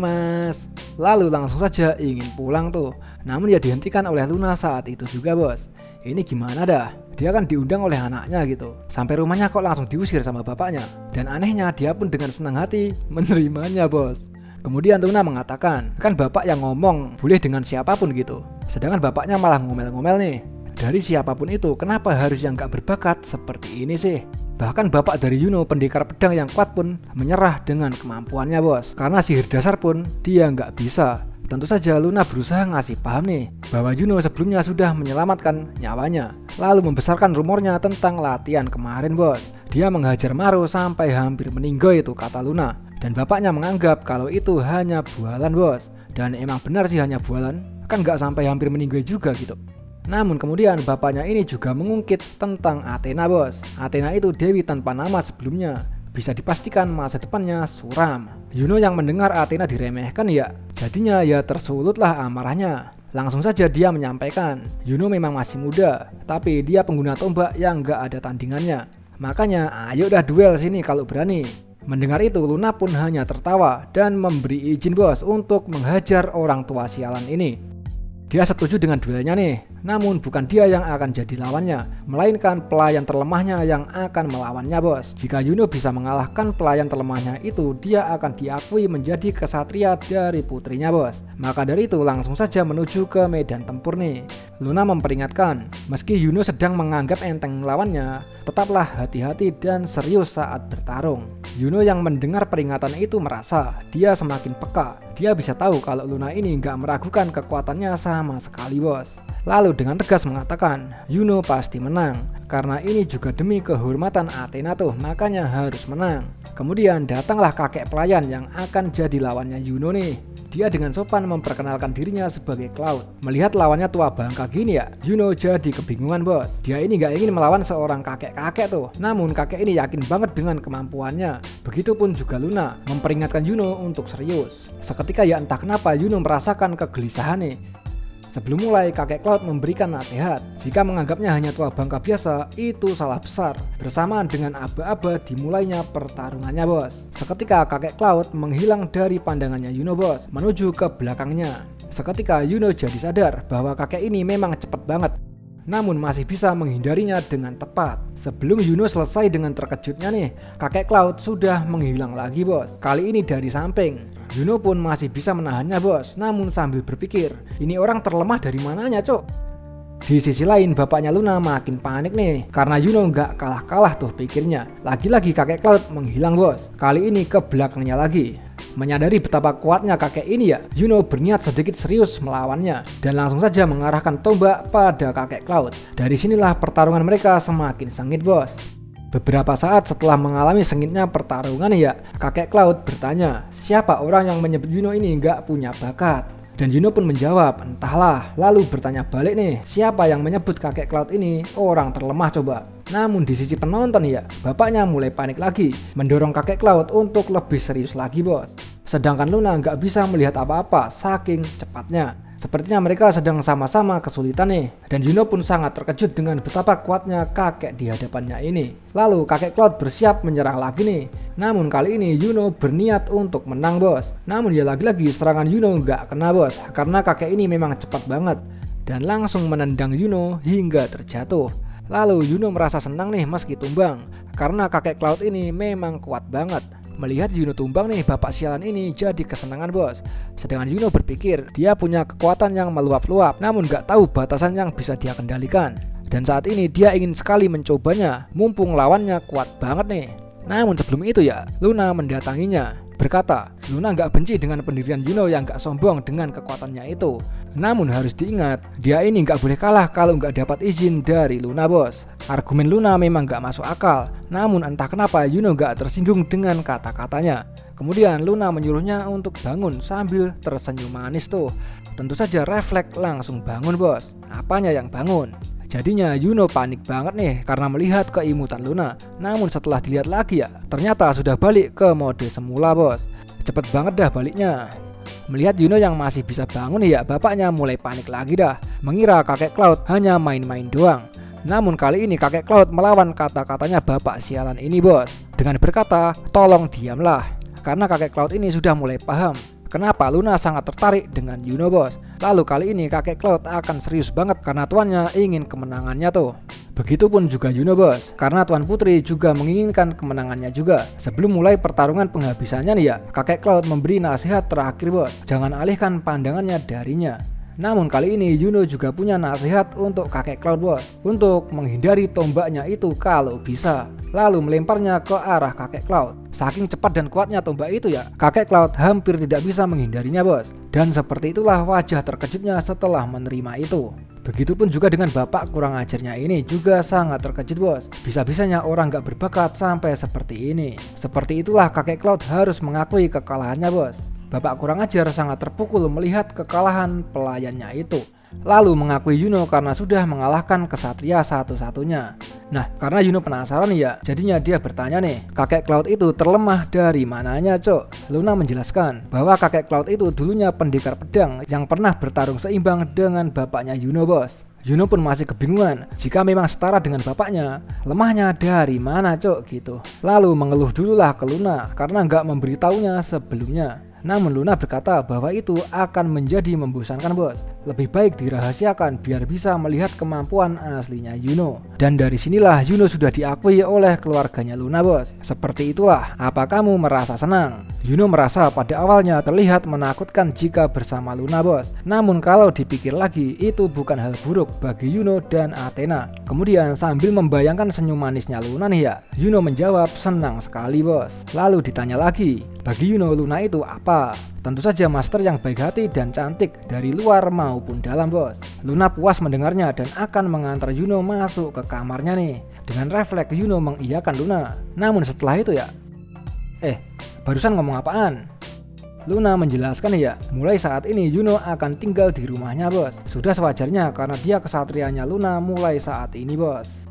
mas." Lalu langsung saja ingin pulang tuh. Namun dia dihentikan oleh Luna saat itu juga bos. Ini gimana dah? Dia kan diundang oleh anaknya gitu. Sampai rumahnya kok langsung diusir sama bapaknya. Dan anehnya dia pun dengan senang hati menerimanya bos. Kemudian Luna mengatakan, kan bapak yang ngomong boleh dengan siapapun gitu. Sedangkan bapaknya malah ngomel-ngomel nih. Dari siapapun itu, kenapa harus yang gak berbakat seperti ini sih? Bahkan bapak dari Yuno, pendekar pedang yang kuat pun menyerah dengan kemampuannya bos. Karena sihir dasar pun dia nggak bisa. Tentu saja Luna berusaha ngasih paham nih bahwa Yuno sebelumnya sudah menyelamatkan nyawanya. Lalu membesarkan rumornya tentang latihan kemarin bos. Dia menghajar Maru sampai hampir meninggal itu, kata Luna. Dan bapaknya menganggap kalau itu hanya bualan bos. Dan emang benar sih hanya bualan, kan nggak sampai hampir meninggal juga gitu. Namun kemudian bapaknya ini juga mengungkit tentang Athena bos. Athena itu dewi tanpa nama sebelumnya. Bisa dipastikan masa depannya suram. Yuno yang mendengar Athena diremehkan ya, jadinya ya tersulutlah amarahnya. Langsung saja dia menyampaikan, Yuno memang masih muda, tapi dia pengguna tombak yang gak ada tandingannya. Makanya ayo dah duel sini kalau berani. Mendengar itu Luna pun hanya tertawa dan memberi izin bos untuk menghajar orang tua sialan ini. Dia setuju dengan duelnya nih, namun bukan dia yang akan jadi lawannya, melainkan pelayan terlemahnya yang akan melawannya bos. Jika Yuno bisa mengalahkan pelayan terlemahnya itu, dia akan diakui menjadi kesatria dari putrinya bos. Maka dari itu langsung saja menuju ke medan tempur nih. Luna memperingatkan, meski Yuno sedang menganggap enteng lawannya, tetaplah hati-hati dan serius saat bertarung. Yuno yang mendengar peringatan itu merasa dia semakin peka. Dia bisa tahu kalau Luna ini nggak meragukan kekuatannya sama sekali bos. Lalu dengan tegas mengatakan, Yuno pasti menang. Karena ini juga demi kehormatan Athena tuh, makanya harus menang. Kemudian datanglah kakek pelayan yang akan jadi lawannya Yuno nih. Dia dengan sopan memperkenalkan dirinya sebagai Cloud. Melihat lawannya tua bangka gini ya, Yuno jadi kebingungan bos. Dia ini gak ingin melawan seorang kakek-kakek tuh. Namun kakek ini yakin banget dengan kemampuannya. Begitupun juga Luna memperingatkan Yuno untuk serius. Seketika ya entah kenapa Yuno merasakan kegelisahan nih. Sebelum mulai, kakek Cloud memberikan nasihat. Jika menganggapnya hanya tua bangka biasa, itu salah besar. Bersamaan dengan aba-aba dimulainya pertarungannya bos. Seketika kakek Cloud menghilang dari pandangannya Yuno bos, menuju ke belakangnya. Seketika Yuno jadi sadar bahwa kakek ini memang cepat banget. namun masih bisa menghindarinya dengan tepat. Sebelum Yuno selesai dengan terkejutnya nih, kakek Cloud sudah menghilang lagi bos. Kali ini dari samping. Yuno pun masih bisa menahannya bos, namun sambil berpikir, ini orang terlemah dari mananya cok. Di sisi lain bapaknya Luna makin panik nih, karena Yuno gak kalah-kalah tuh pikirnya. Lagi-lagi kakek Cloud menghilang bos, kali ini ke belakangnya lagi. Menyadari betapa kuatnya kakek ini ya, Yuno berniat sedikit serius melawannya dan langsung saja mengarahkan tombak pada kakek Cloud. Dari sinilah pertarungan mereka semakin sengit bos. Beberapa saat setelah mengalami sengitnya pertarungan ya, kakek Cloud bertanya, siapa orang yang menyebut Yuno ini gak punya bakat? Dan Yuno pun menjawab, entahlah. Lalu bertanya balik nih, siapa yang menyebut kakek Cloud ini orang terlemah coba? Namun di sisi penonton ya, bapaknya mulai panik lagi, mendorong kakek Cloud untuk lebih serius lagi bos. Sedangkan Luna nggak bisa melihat apa-apa saking cepatnya. Sepertinya mereka sedang sama-sama kesulitan nih. Dan Yuno pun sangat terkejut dengan betapa kuatnya kakek di hadapannya ini. Lalu kakek Cloud bersiap menyerang lagi nih. Namun kali ini Yuno berniat untuk menang bos. Namun ya lagi-lagi serangan Yuno nggak kena bos, karena kakek ini memang cepat banget. Dan langsung menendang Yuno hingga terjatuh. Lalu Yuno merasa senang nih meski tumbang, karena kakek Cloud ini memang kuat banget. Melihat Yuno tumbang nih, bapak sialan ini jadi kesenangan bos. Sedangkan Yuno berpikir dia punya kekuatan yang meluap-luap, namun gak tahu batasan yang bisa dia kendalikan. Dan saat ini dia ingin sekali mencobanya, mumpung lawannya kuat banget nih. Namun sebelum itu ya, Luna mendatanginya, berkata Luna gak benci dengan pendirian Yuno yang gak sombong dengan kekuatannya itu. Namun harus diingat, dia ini gak boleh kalah kalau gak dapat izin dari Luna bos. Argumen Luna memang gak masuk akal, namun entah kenapa Yuno gak tersinggung dengan kata-katanya. Kemudian Luna menyuruhnya untuk bangun sambil tersenyum manis tuh. Tentu saja refleks langsung bangun bos. Apanya yang bangun? Jadinya Yuno panik banget nih karena melihat keimutan Luna. Namun setelah dilihat lagi ya, ternyata sudah balik ke mode semula bos. Cepet banget dah baliknya. Melihat Yuno yang masih bisa bangun ya, bapaknya mulai panik lagi dah, mengira kakek Cloud hanya main-main doang. Namun kali ini kakek Cloud melawan kata-katanya bapak sialan ini bos, dengan berkata tolong diamlah. Karena kakek Cloud ini sudah mulai paham kenapa Luna sangat tertarik dengan Yuno bos. Lalu kali ini kakek Cloud akan serius banget karena tuannya ingin kemenangannya tuh. Begitupun juga Yuno bos, karena Tuan Putri juga menginginkan kemenangannya juga. Sebelum mulai pertarungan penghabisannya nih ya, kakek Cloud memberi nasihat terakhir bos, jangan alihkan pandangannya darinya. Namun kali ini Yuno juga punya nasihat untuk kakek Cloud bos, untuk menghindari tombaknya itu kalau bisa. Lalu melemparnya ke arah kakek Cloud. Saking cepat dan kuatnya tombak itu ya, kakek Cloud hampir tidak bisa menghindarinya bos. Dan seperti itulah wajah terkejutnya setelah menerima itu. Begitupun juga dengan bapak kurang ajarnya ini juga sangat terkejut bos. Bisa-bisanya orang gak berbakat sampai seperti ini. Seperti itulah kakek Cloud harus mengakui kekalahannya bos. Bapak kurang ajar sangat terpukul melihat kekalahan pelayannya itu. Lalu mengakui Yuno karena sudah mengalahkan kesatria satu-satunya. Nah karena Yuno penasaran ya, jadinya dia bertanya nih, kakek Cloud itu terlemah dari mananya cok? Luna menjelaskan bahwa kakek Cloud itu dulunya pendekar pedang yang pernah bertarung seimbang dengan bapaknya Yuno bos. Yuno pun masih kebingungan jika memang setara dengan bapaknya, lemahnya dari mana cok gitu. Lalu mengeluh dululah ke Luna karena nggak memberitahunya sebelumnya. Namun Luna berkata bahwa itu akan menjadi membosankan bos. Lebih baik dirahasiakan biar bisa melihat kemampuan aslinya Yuno. Dan dari sinilah Yuno sudah diakui oleh keluarganya Luna bos. Seperti itulah, apa kamu merasa senang? Yuno merasa pada awalnya terlihat menakutkan jika bersama Luna bos. Namun kalau dipikir lagi, itu bukan hal buruk bagi Yuno dan Athena. Kemudian sambil membayangkan senyum manisnya Luna nih ya, Yuno menjawab senang sekali bos. Lalu ditanya lagi, bagi Yuno Luna itu apa? Tentu saja master yang baik hati dan cantik dari luar maupun dalam bos. Luna puas mendengarnya dan akan mengantar Yuno masuk ke kamarnya nih. Dengan refleks Yuno mengiyakan Luna. Namun setelah itu ya, barusan ngomong apaan? Luna menjelaskan ya, mulai saat ini Yuno akan tinggal di rumahnya bos. Sudah sewajarnya karena dia kesatrianya Luna mulai saat ini bos.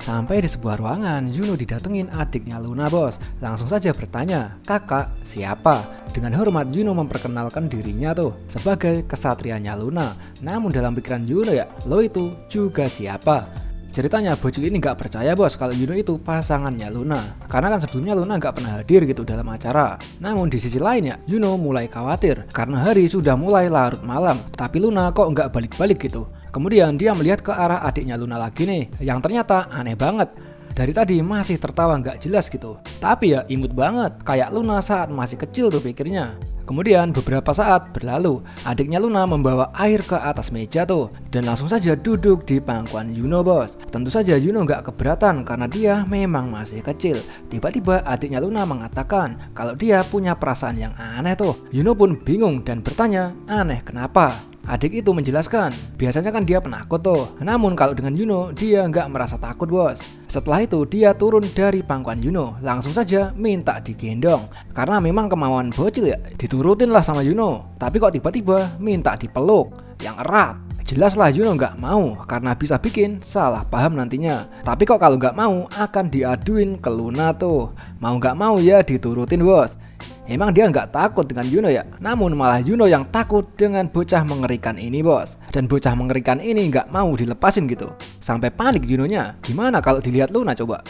Sampai di sebuah ruangan, Yuno didatengin adiknya Luna bos. Langsung saja bertanya, kakak siapa? Dengan hormat Yuno memperkenalkan dirinya tuh sebagai kesatrianya Luna. Namun dalam pikiran Yuno ya, lo itu juga siapa? Ceritanya bocil ini gak percaya bos kalau Yuno itu pasangannya Luna. Karena kan sebelumnya Luna gak pernah hadir gitu dalam acara. Namun di sisi lain ya, Yuno mulai khawatir karena hari sudah mulai larut malam, tapi Luna kok gak balik-balik gitu. Kemudian dia melihat ke arah adiknya Luna lagi nih, yang ternyata aneh banget. Dari tadi masih tertawa nggak jelas gitu. Tapi ya imut banget, kayak Luna saat masih kecil tuh pikirnya. Kemudian beberapa saat berlalu, adiknya Luna membawa air ke atas meja tuh dan langsung saja duduk di pangkuan Yuno bos. Tentu saja Yuno nggak keberatan karena dia memang masih kecil. Tiba-tiba adiknya Luna mengatakan kalau dia punya perasaan yang aneh tuh. Yuno pun bingung dan bertanya, aneh kenapa? Adik itu menjelaskan, biasanya kan dia penakut tuh. Namun kalau dengan Yuno, dia nggak merasa takut bos. Setelah itu dia turun dari pangkuan Yuno, langsung saja minta digendong. Karena memang kemauan bocil ya, diturutin lah sama Yuno. Tapi kok tiba-tiba minta dipeluk yang erat. Jelaslah Yuno nggak mau karena bisa bikin salah paham nantinya. Tapi kok kalau nggak mau akan diaduin ke Luna tuh. Mau nggak mau ya diturutin bos. Emang dia nggak takut dengan Yuno ya? Namun malah Yuno yang takut dengan bocah mengerikan ini bos. Dan bocah mengerikan ini nggak mau dilepasin gitu. Sampai panik Yunonya. Gimana kalau dilihat Luna coba?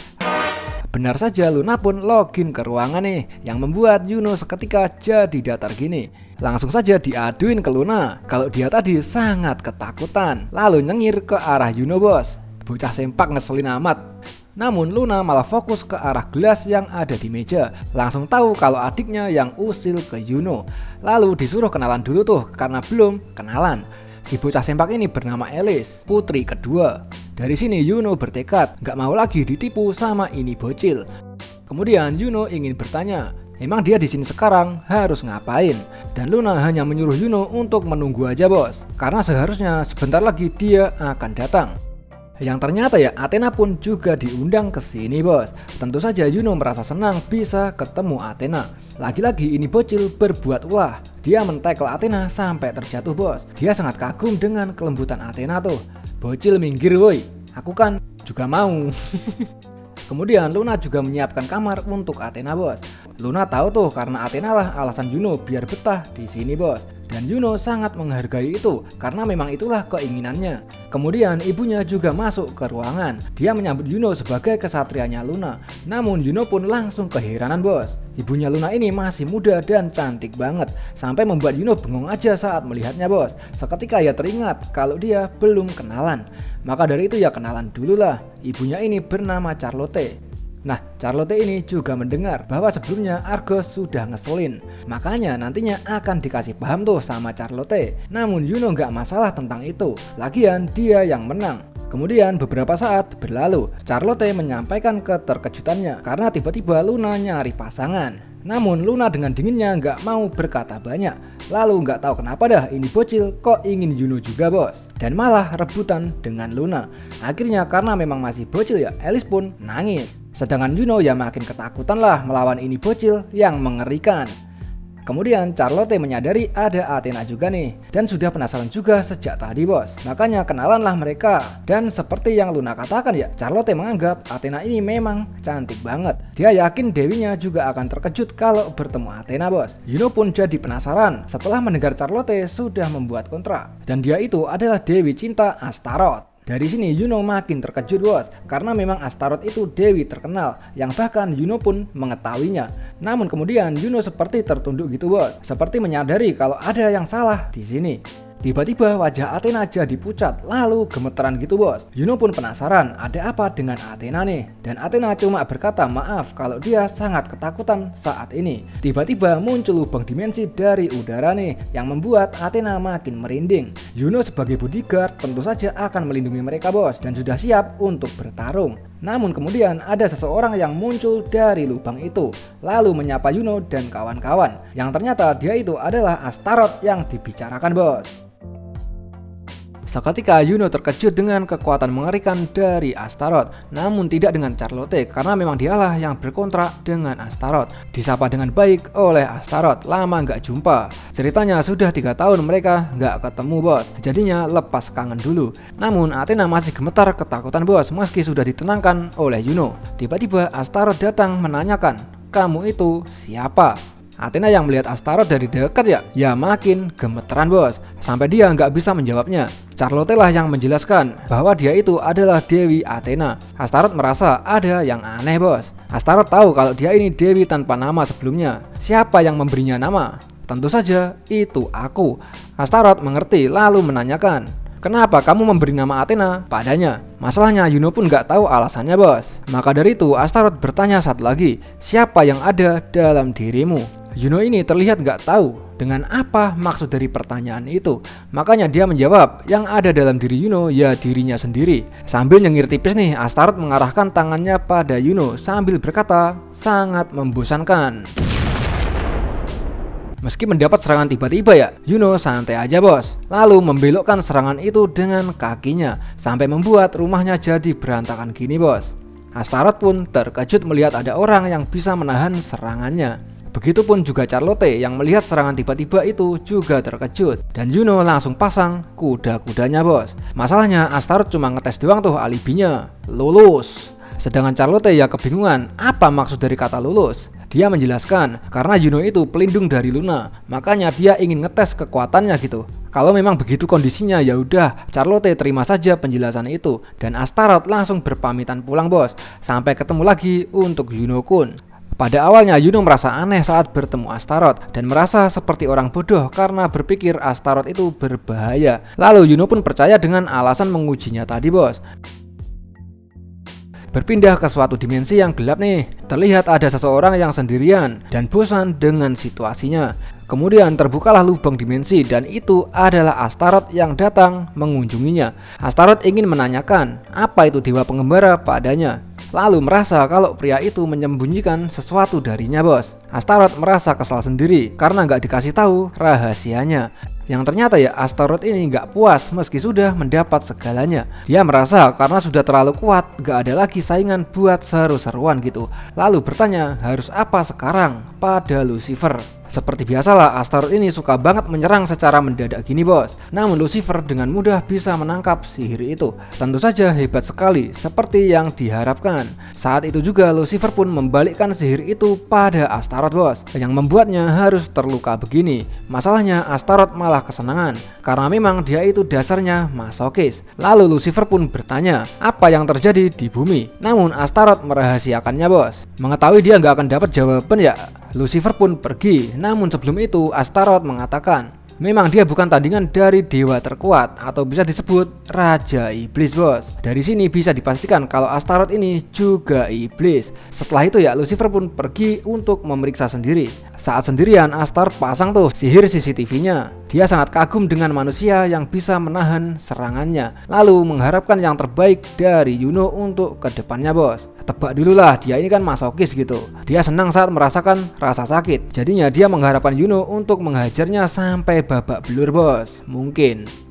Benar saja Luna pun login ke ruangan nih. Yang membuat Yuno seketika jadi datar gini. Langsung saja diaduin ke Luna. Kalau dia tadi sangat ketakutan. Lalu nyengir ke arah Yuno bos. Bocah sempak ngeselin amat. Namun Luna malah fokus ke arah gelas yang ada di meja. Langsung tahu kalau adiknya yang usil ke Yuno. Lalu disuruh kenalan dulu tuh karena belum kenalan. Si bocah sempak ini bernama Alice, putri kedua. Dari sini Yuno bertekad gak mau lagi ditipu sama ini bocil. Kemudian Yuno ingin bertanya, emang dia di sini sekarang harus ngapain? Dan Luna hanya menyuruh Yuno untuk menunggu aja bos. Karena seharusnya sebentar lagi dia akan datang. Yang ternyata ya Athena pun juga diundang ke sini bos. Tentu saja Yuno merasa senang bisa ketemu Athena. Lagi-lagi ini bocil berbuat ulah. Dia men-tackle Athena sampai terjatuh bos. Dia sangat kagum dengan kelembutan Athena tuh. Bocil minggir woi, aku kan juga mau. Kemudian Luna juga menyiapkan kamar untuk Athena bos. Luna tahu tuh karena Athena lah alasan Yuno biar betah di sini bos. Dan Yuno sangat menghargai itu karena memang itulah keinginannya. Kemudian ibunya juga masuk ke ruangan. Dia menyambut Yuno sebagai kesatrianya Luna. Namun Yuno pun langsung keheranan bos. Ibunya Luna ini masih muda dan cantik banget. Sampai membuat Yuno bengong aja saat melihatnya bos. Seketika ia teringat kalau dia belum kenalan. Maka dari itu ya kenalan dulu lah. Ibunya ini bernama Charlotte. Nah, Charlotte ini juga mendengar bahwa sebelumnya Argos sudah ngeselin. Makanya nantinya akan dikasih paham tuh sama Charlotte. Namun Yuno nggak masalah tentang itu. Lagian dia yang menang. Kemudian beberapa saat berlalu, Charlotte menyampaikan keterkejutannya karena tiba-tiba Luna nyari pasangan. Namun Luna dengan dinginnya nggak mau berkata banyak. Lalu nggak tahu kenapa dah ini bocil kok ingin Yuno juga bos. Dan malah rebutan dengan Luna. Akhirnya karena memang masih bocil ya, Alice pun nangis. Sedangkan Yuno ya makin ketakutan lah melawan ini bocil yang mengerikan. Kemudian Charlotte menyadari ada Athena juga nih. Dan sudah penasaran juga sejak tadi bos. Makanya kenalanlah mereka. Dan seperti yang Luna katakan ya, Charlotte menganggap Athena ini memang cantik banget. Dia yakin dewinya juga akan terkejut kalau bertemu Athena bos. Yuno pun jadi penasaran setelah mendengar Charlotte sudah membuat kontrak. Dan dia itu adalah dewi cinta Astaroth. Dari sini Yuno makin terkejut bos, karena memang Astaroth itu dewi terkenal yang bahkan Yuno pun mengetahuinya. Namun kemudian Yuno seperti tertunduk gitu bos, seperti menyadari kalau ada yang salah di sini. Tiba-tiba wajah Athena jadi pucat, lalu gemeteran gitu bos. Yuno pun penasaran ada apa dengan Athena nih. Dan Athena cuma berkata maaf kalau dia sangat ketakutan saat ini. Tiba-tiba muncul lubang dimensi dari udara nih yang membuat Athena makin merinding. Yuno sebagai bodyguard tentu saja akan melindungi mereka bos dan sudah siap untuk bertarung. Namun kemudian ada seseorang yang muncul dari lubang itu lalu menyapa Yuno dan kawan-kawan. Yang ternyata dia itu adalah Astaroth yang dibicarakan bos. Seketika Yuno terkejut dengan kekuatan mengerikan dari Astaroth, namun tidak dengan Charlotte karena memang dialah yang berkontrak dengan Astaroth. Disapa dengan baik oleh Astaroth, lama nggak jumpa. Ceritanya sudah 3 tahun mereka nggak ketemu bos, jadinya lepas kangen dulu. Namun Athena masih gemetar ketakutan bos meski sudah ditenangkan oleh Yuno. Tiba-tiba Astaroth datang menanyakan, kamu itu siapa? Athena yang melihat Astaroth dari dekat ya makin gemeteran bos. Sampai dia nggak bisa menjawabnya. Charlotte lah yang menjelaskan bahwa dia itu adalah Dewi Athena. Astaroth merasa ada yang aneh bos. Astaroth tahu kalau dia ini Dewi tanpa nama sebelumnya. Siapa yang memberinya nama? Tentu saja itu aku. Astaroth mengerti lalu menanyakan, kenapa kamu memberi nama Athena padanya? Masalahnya Yuno pun gak tahu alasannya bos. Maka dari itu Astaroth bertanya satu lagi, siapa yang ada dalam dirimu? Yuno ini terlihat gak tahu dengan apa maksud dari pertanyaan itu. Makanya dia menjawab, yang ada dalam diri Yuno ya dirinya sendiri. Sambil nyengir tipis nih, Astaroth mengarahkan tangannya pada Yuno sambil berkata, sangat membosankan. Meski mendapat serangan tiba-tiba ya, Yuno santai aja bos. Lalu membelokkan serangan itu dengan kakinya sampai membuat rumahnya jadi berantakan gini bos. Astaroth pun terkejut melihat ada orang yang bisa menahan serangannya. Begitupun juga Charlotte yang melihat serangan tiba-tiba itu juga terkejut. Dan Yuno langsung pasang kuda-kudanya bos. Masalahnya Astaroth cuma ngetes doang tuh alibinya, lulus. Sedangkan Charlotte ya kebingungan apa maksud dari kata lulus. Dia menjelaskan karena Yuno itu pelindung dari Luna, makanya dia ingin ngetes kekuatannya gitu. Kalau memang begitu kondisinya ya udah, Charlotte terima saja penjelasan itu dan Astaroth langsung berpamitan pulang bos. Sampai ketemu lagi untuk Yuno-kun. Pada awalnya Yuno merasa aneh saat bertemu Astaroth dan merasa seperti orang bodoh karena berpikir Astaroth itu berbahaya. Lalu Yuno pun percaya dengan alasan mengujinya tadi bos. Berpindah ke suatu dimensi yang gelap nih. Terlihat ada seseorang yang sendirian dan bosan dengan situasinya. Kemudian terbukalah lubang dimensi dan itu adalah Astaroth yang datang mengunjunginya. Astaroth ingin menanyakan apa itu dewa pengembara padanya. Lalu merasa kalau pria itu menyembunyikan sesuatu darinya bos. Astaroth merasa kesal sendiri karena nggak dikasih tahu rahasianya. Yang ternyata ya Astaroth ini nggak puas meski sudah mendapat segalanya. Dia merasa karena sudah terlalu kuat nggak ada lagi saingan buat seru-seruan gitu. Lalu bertanya harus apa sekarang pada Lucifer. Seperti biasalah Astaroth ini suka banget menyerang secara mendadak gini bos. Namun Lucifer dengan mudah bisa menangkap sihir itu. Tentu saja hebat sekali seperti yang diharapkan. Saat itu juga Lucifer pun membalikkan sihir itu pada Astaroth bos, yang membuatnya harus terluka begini. Masalahnya Astaroth malah kesenangan karena memang dia itu dasarnya masokis. Lalu Lucifer pun bertanya apa yang terjadi di bumi. Namun Astaroth merahasiakannya bos. Mengetahui dia nggak akan dapat jawaban ya, Lucifer pun pergi. Namun sebelum itu Astaroth mengatakan memang dia bukan tandingan dari dewa terkuat atau bisa disebut Raja Iblis bos. Dari sini bisa dipastikan kalau Astaroth ini juga iblis. Setelah itu ya Lucifer pun pergi untuk memeriksa sendiri. Saat sendirian Astaroth pasang tuh sihir CCTV-nya. Dia sangat kagum dengan manusia yang bisa menahan serangannya. Lalu mengharapkan yang terbaik dari Yuno untuk kedepannya bos. Tebak dulu lah, dia ini kan masokis gitu. Dia senang saat merasakan rasa sakit. Jadinya dia mengharapkan Yuno untuk menghajarnya sampai babak belur bos. Mungkin.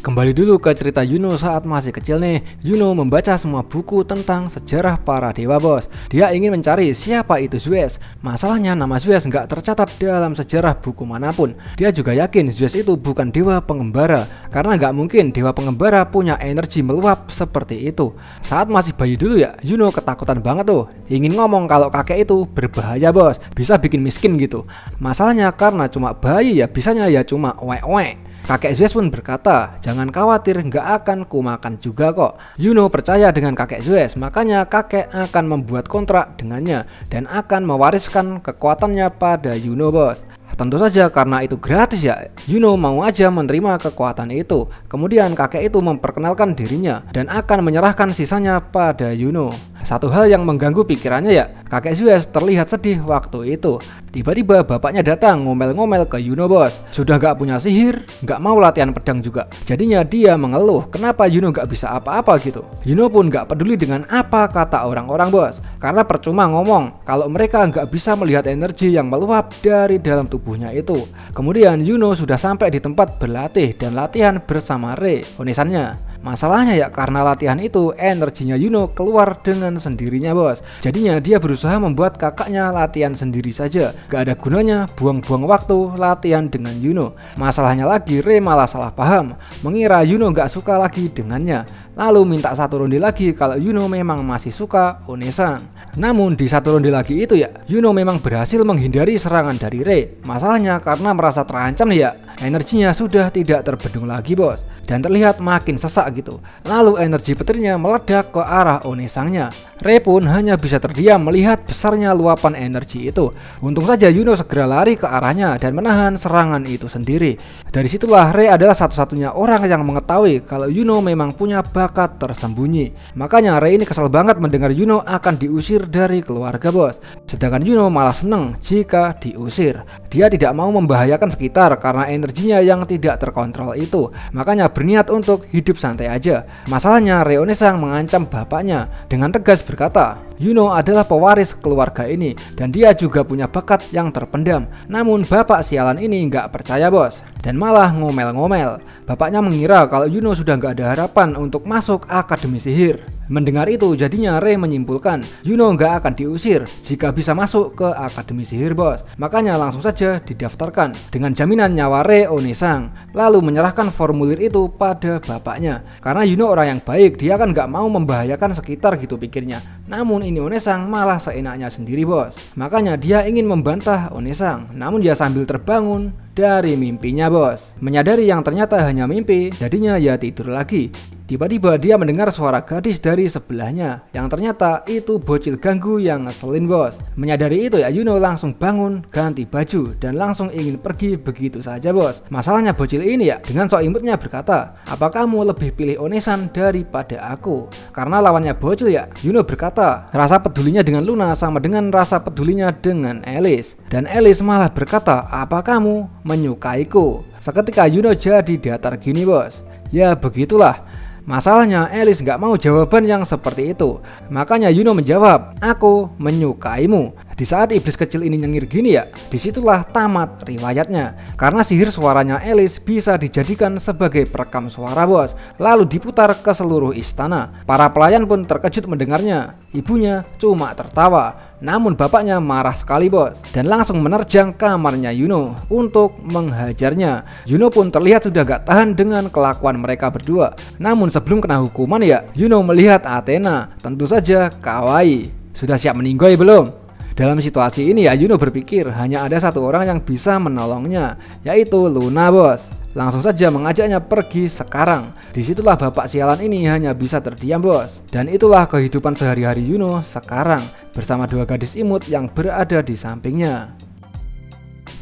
Kembali dulu ke cerita Yuno saat masih kecil nih. Yuno membaca semua buku tentang sejarah para dewa bos. Dia ingin mencari siapa itu Zeus. Masalahnya nama Zeus nggak tercatat dalam sejarah buku manapun. Dia juga yakin Zeus itu bukan dewa pengembara, karena nggak mungkin dewa pengembara punya energi meluap seperti itu. Saat masih bayi dulu ya, Yuno ketakutan banget tuh. Ingin ngomong kalau kakek itu berbahaya bos, bisa bikin miskin gitu. Masalahnya karena cuma bayi ya bisanya ya cuma oek-oek. Kakek Zeus pun berkata, jangan khawatir, nggak akan kumakan juga kok. Yuno percaya dengan kakek Zeus, makanya kakek akan membuat kontrak dengannya dan akan mewariskan kekuatannya pada Yuno bos. Tentu saja karena itu gratis ya, Yuno mau aja menerima kekuatan itu. Kemudian kakek itu memperkenalkan dirinya dan akan menyerahkan sisanya pada Yuno. Satu hal yang mengganggu pikirannya ya, kakek Zeus terlihat sedih waktu itu. Tiba-tiba bapaknya datang ngomel-ngomel ke Yuno bos. Sudah gak punya sihir, gak mau latihan pedang juga. Jadinya dia mengeluh kenapa Yuno gak bisa apa-apa gitu. Yuno pun gak peduli dengan apa kata orang-orang bos. Karena percuma ngomong kalau mereka gak bisa melihat energi yang meluap dari dalam tubuhnya itu. Kemudian Yuno sudah sampai di tempat berlatih dan latihan bersama Rei, Onesannya. Masalahnya ya karena latihan itu energinya Yuno keluar dengan sendirinya bos. Jadinya dia berusaha membuat kakaknya latihan sendiri saja. Gak ada gunanya buang-buang waktu latihan dengan Yuno. Masalahnya lagi Rei malah salah paham, mengira Yuno gak suka lagi dengannya. Lalu minta satu ronde lagi kalau Yuno memang masih suka Onesan. Namun di satu ronde lagi itu ya, Yuno memang berhasil menghindari serangan dari Rei. Masalahnya karena merasa terancam nih ya, energinya sudah tidak terbendung lagi bos, dan terlihat makin sesak gitu. Lalu energi petirnya meledak ke arah Onesangnya. Rei pun hanya bisa terdiam melihat besarnya luapan energi itu. Untung saja Yuno segera lari ke arahnya dan menahan serangan itu sendiri. Dari situlah Rei adalah satu-satunya orang yang mengetahui kalau Yuno memang punya bakat tersembunyi. Makanya Rei ini kesal banget mendengar Yuno akan diusir dari keluarga bos. Sedangkan Yuno malah seneng jika diusir. Dia tidak mau membahayakan sekitar karena energinya yang tidak terkontrol itu. Makanya berniat untuk hidup santai aja. Masalahnya Rei Onesang mengancam bapaknya dengan tegas berkata, Yuno adalah pewaris keluarga ini dan dia juga punya bakat yang terpendam. Namun bapak sialan ini nggak percaya bos, dan malah ngomel-ngomel. Bapaknya mengira kalau Yuno sudah nggak ada harapan untuk masuk akademi sihir. Mendengar itu jadinya Rei menyimpulkan Yuno nggak akan diusir jika bisa masuk ke akademi sihir bos. Makanya langsung saja didaftarkan dengan jaminan nyawa Rei Onesang, lalu menyerahkan formulir itu pada bapaknya. Karena Yuno orang yang baik, dia kan nggak mau membahayakan sekitar gitu pikirnya. Namun ini Onesang malah seenaknya sendiri bos. Makanya dia ingin membantah Onesang, namun dia sambil terbangun dari mimpinya bos. Menyadari yang ternyata hanya mimpi, jadinya ya tidur lagi. Tiba-tiba dia mendengar suara gadis dari sebelahnya, yang ternyata itu bocil ganggu yang ngeselin bos. Menyadari itu ya Yuno langsung bangun, ganti baju, dan langsung ingin pergi begitu saja bos. Masalahnya bocil ini ya dengan sok imutnya berkata, apa kamu lebih pilih Onesan daripada aku? Karena lawannya bocil ya, Yuno berkata rasa pedulinya dengan Luna sama dengan rasa pedulinya dengan Alice. Dan Alice malah berkata, apa kamu menyukaiku? Seketika Yuno jadi datar gini bos. Ya begitulah. Masalahnya Alice nggak mau jawaban yang seperti itu. Makanya Yuno menjawab, aku menyukaimu. Di saat iblis kecil ini nyengir gini ya, disitulah tamat riwayatnya. Karena sihir suaranya Alice bisa dijadikan sebagai perekam suara bos, lalu diputar ke seluruh istana. Para pelayan pun terkejut mendengarnya. Ibunya cuma tertawa. Namun bapaknya marah sekali bos, dan langsung menerjang kamarnya Yuno untuk menghajarnya. Yuno pun terlihat sudah gak tahan dengan kelakuan mereka berdua. Namun sebelum kena hukuman ya, Yuno melihat Athena, tentu saja kawaii. Sudah siap meninggoy belum? Dalam situasi ini ya Yuno berpikir hanya ada satu orang yang bisa menolongnya, yaitu Luna bos. Langsung saja mengajaknya pergi sekarang. Disitulah bapak sialan ini hanya bisa terdiam bos. Dan itulah kehidupan sehari-hari Yuno sekarang bersama dua gadis imut yang berada di sampingnya.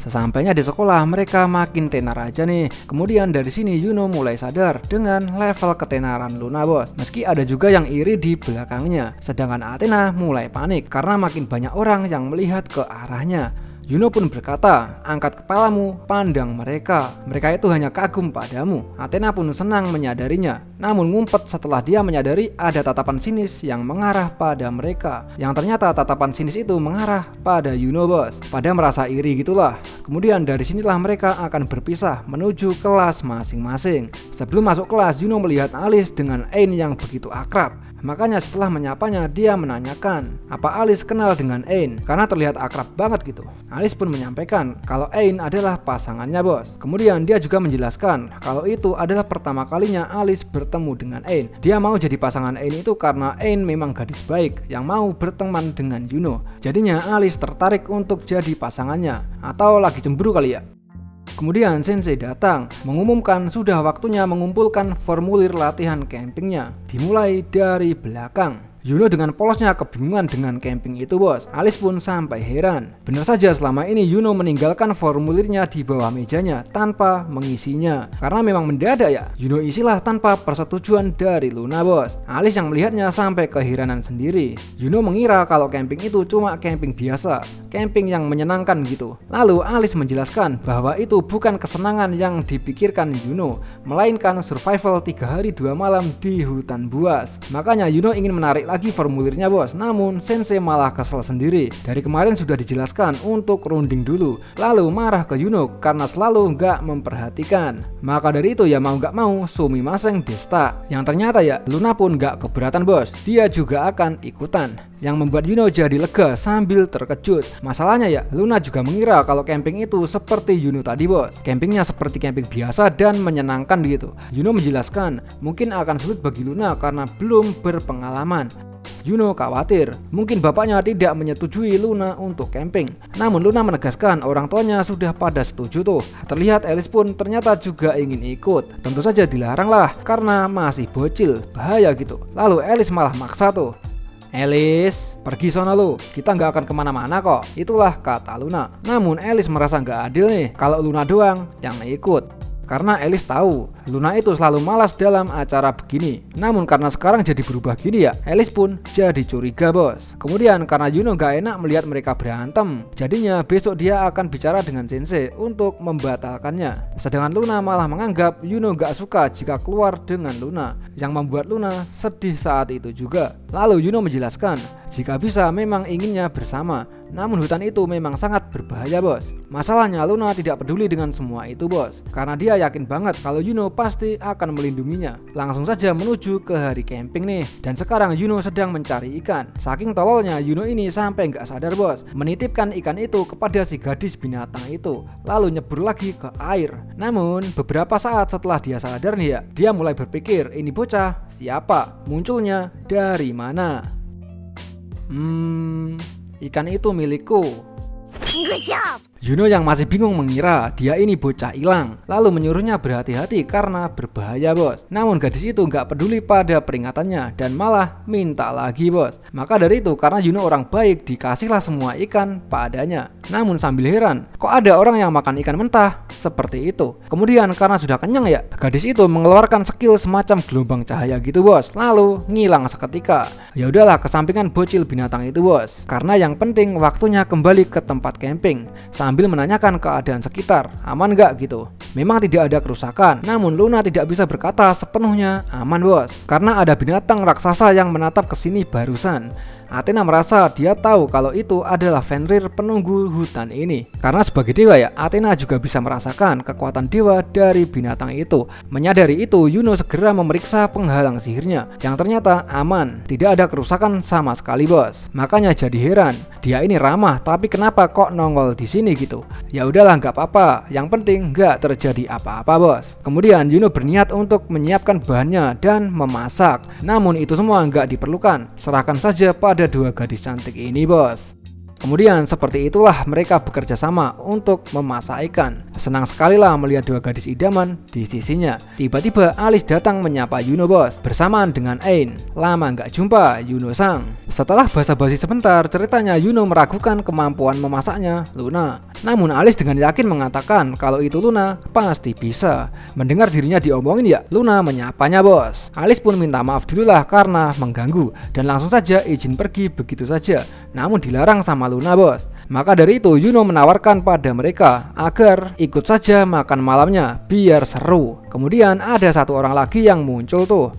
Sesampainya di sekolah mereka makin tenar aja nih. Kemudian dari sini Yuno mulai sadar dengan level ketenaran Luna bos. Meski ada juga yang iri di belakangnya. Sedangkan Athena mulai panik karena makin banyak orang yang melihat ke arahnya. Yuno pun berkata, angkat kepalamu, pandang mereka. Mereka itu hanya kagum padamu. Athena pun senang menyadarinya. Namun ngumpet setelah dia menyadari ada tatapan sinis yang mengarah pada mereka. Yang ternyata tatapan sinis itu mengarah pada Yuno bos. Pada merasa iri gitulah. Kemudian dari sinilah mereka akan berpisah menuju kelas masing-masing. Sebelum masuk kelas, Yuno melihat Alice dengan Ain yang begitu akrab. Makanya setelah menyapanya dia menanyakan apa Alice kenal dengan Ain karena terlihat akrab banget gitu. Alice pun menyampaikan kalau Ain adalah pasangannya bos. Kemudian dia juga menjelaskan kalau itu adalah pertama kalinya Alice bertemu dengan Ain. Dia mau jadi pasangan Ain itu karena Ain memang gadis baik yang mau berteman dengan Yuno. Jadinya Alice tertarik untuk jadi pasangannya, atau lagi cemburu kali ya. Kemudian Sensei datang mengumumkan sudah waktunya mengumpulkan formulir latihan campingnya. Dimulai dari belakang. Yuno dengan polosnya kebingungan dengan camping itu bos. Alice pun sampai heran. Benar saja selama ini Yuno meninggalkan formulirnya di bawah mejanya tanpa mengisinya. Karena memang mendadak ya. Yuno isilah tanpa persetujuan dari Luna bos. Alice yang melihatnya sampai keheranan sendiri. Yuno mengira kalau camping itu cuma camping biasa, camping yang menyenangkan gitu. Lalu Alice menjelaskan bahwa itu bukan kesenangan yang dipikirkan Yuno, melainkan survival 3 hari 2 malam di hutan buas. Makanya Yuno ingin menarik lagi formulirnya bos, namun Sensei malah kesel sendiri. Dari kemarin sudah dijelaskan untuk runding dulu, lalu marah ke Yuno karena selalu nggak memperhatikan. Maka dari itu ya mau nggak mau sumimasen desta. Yang ternyata ya Luna pun nggak keberatan bos, dia juga akan ikutan. yang membuat Yuno jadi lega sambil terkejut. Masalahnya ya, Luna juga mengira kalau camping itu seperti Yuno tadi bos. Campingnya seperti camping biasa dan menyenangkan gitu. Yuno menjelaskan mungkin akan sulit bagi Luna karena belum berpengalaman. Yuno khawatir mungkin bapaknya tidak menyetujui Luna untuk camping. Namun Luna menegaskan orang tuanya sudah pada setuju tuh. Terlihat Alice pun ternyata juga ingin ikut. Tentu saja dilarang lah karena masih bocil, bahaya gitu. Lalu Alice malah maksa tuh. Alice, pergi sana lu, kita nggak akan kemana-mana kok. Itulah kata Luna. Namun Alice merasa nggak adil nih kalau Luna doang yang ikut. Karena Alice tahu Luna itu selalu malas dalam acara begini. Namun karena sekarang jadi berubah gini ya, Alice pun jadi curiga bos. Kemudian karena Yuno gak enak melihat mereka berantem, jadinya besok dia akan bicara dengan Sensei untuk membatalkannya. Sedangkan Luna malah menganggap Yuno gak suka jika keluar dengan Luna, yang membuat Luna sedih saat itu juga. Lalu Yuno menjelaskan jika bisa memang inginnya bersama, namun hutan itu memang sangat berbahaya bos. Masalahnya Luna tidak peduli dengan semua itu bos, karena dia yakin banget kalau Yuno pasti akan melindunginya. Langsung saja menuju ke hari camping nih. Dan sekarang Yuno sedang mencari ikan. Saking tololnya Yuno ini sampai nggak sadar bos, menitipkan ikan itu kepada si gadis binatang itu, lalu nyebur lagi ke air. Namun beberapa saat setelah dia sadar nih ya, dia mulai berpikir ini bocah siapa, munculnya dari mana. Ikan itu milikku. Good job. Yuno yang masih bingung mengira dia ini bocah hilang, lalu menyuruhnya berhati-hati karena berbahaya bos. Namun gadis itu nggak peduli pada peringatannya dan malah minta lagi bos. Maka dari itu karena Yuno orang baik dikasihlah semua ikan padanya. Namun sambil heran, kok ada orang yang makan ikan mentah seperti itu. Kemudian karena sudah kenyang ya, gadis itu mengeluarkan skill semacam gelombang cahaya gitu bos, lalu ngilang seketika. Ya udahlah kesampingan bocil binatang itu bos, karena yang penting waktunya kembali ke tempat camping. Sambil menanyakan keadaan sekitar, aman gak gitu. Memang tidak ada kerusakan, namun Luna tidak bisa berkata sepenuhnya aman bos, karena ada binatang raksasa yang menatap ke sini barusan. Athena merasa dia tahu kalau itu adalah Fenrir penunggu hutan ini. Karena sebagai dewa ya, Athena juga bisa merasakan kekuatan dewa dari binatang itu. Menyadari itu, Yuno segera memeriksa penghalang sihirnya, yang ternyata aman, tidak ada kerusakan sama sekali bos. Makanya jadi heran, dia ini ramah tapi kenapa kok nongol di sini gitu. Ya udahlah nggak apa-apa, yang penting nggak terjadi apa-apa bos. Kemudian Yuno berniat untuk menyiapkan bahannya dan memasak. Namun itu semua nggak diperlukan, serahkan saja pada dua gadis cantik ini bos. Kemudian seperti itulah mereka bekerja sama untuk memasak ikan. Senang sekali lah melihat dua gadis idaman di sisinya. Tiba-tiba Alice datang menyapa Yuno bos, bersamaan dengan Ain. Lama nggak jumpa Yuno sang. Setelah basa-basi sebentar, ceritanya Yuno meragukan kemampuan memasaknya Luna. Namun Alice dengan yakin mengatakan kalau itu Luna pasti bisa. Mendengar dirinya diomongin ya, Luna menyapanya bos. Alice pun minta maaf dulu lah karena mengganggu dan langsung saja izin pergi begitu saja. Namun dilarang sama Luna bos. Maka dari itu Yuno menawarkan pada mereka agar ikut saja makan malamnya biar seru. Kemudian ada satu orang lagi yang muncul tuh.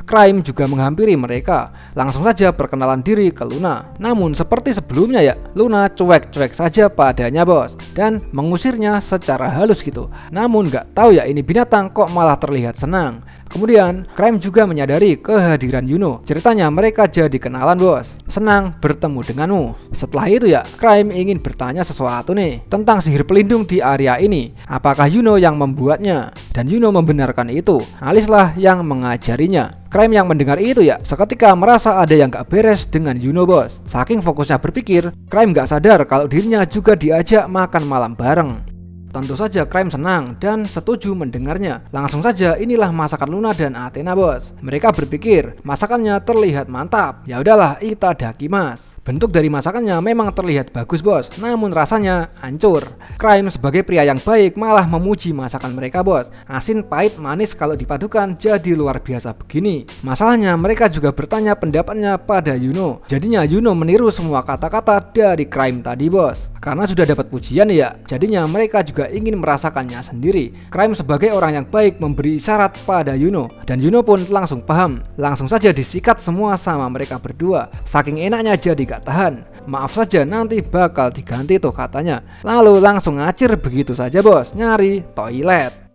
Crime juga menghampiri mereka. Langsung saja perkenalan diri ke Luna. Namun seperti sebelumnya ya, Luna cuek-cuek saja padanya bos dan mengusirnya secara halus gitu. Namun gak tahu ya ini binatang kok malah terlihat senang. Kemudian Crime juga menyadari kehadiran Yuno. Ceritanya mereka jadi kenalan bos. Senang bertemu denganmu. Setelah itu ya, Crime ingin bertanya sesuatu nih tentang sihir pelindung di area ini. Apakah Yuno yang membuatnya? Dan Yuno membenarkan itu. Alice lah yang mengajarinya. Crime yang mendengar itu ya, seketika merasa ada yang gak beres dengan Yuno bos. Saking fokusnya berpikir, Crime gak sadar kalau dirinya juga diajak makan malam bareng. Tentu saja Crime senang dan setuju mendengarnya. Langsung saja inilah masakan Luna dan Athena bos. Mereka berpikir masakannya terlihat mantap. Ya udahlah itadakimasu. Bentuk dari masakannya memang terlihat bagus bos, namun rasanya hancur. Crime sebagai pria yang baik malah memuji masakan mereka bos. Asin, pahit, manis kalau dipadukan jadi luar biasa begini. Masalahnya mereka juga bertanya pendapatnya pada Yuno. Jadinya Yuno meniru semua kata-kata dari Crime tadi bos. Karena sudah dapat pujian ya, jadinya mereka juga ingin merasakannya sendiri. Crime sebagai orang yang baik memberi isyarat pada Yuno, dan Yuno pun langsung paham. Langsung saja disikat semua sama mereka berdua. Saking enaknya jadi gak tahan. Maaf saja nanti bakal diganti tuh katanya. Lalu langsung ngacir begitu saja bos, nyari toilet.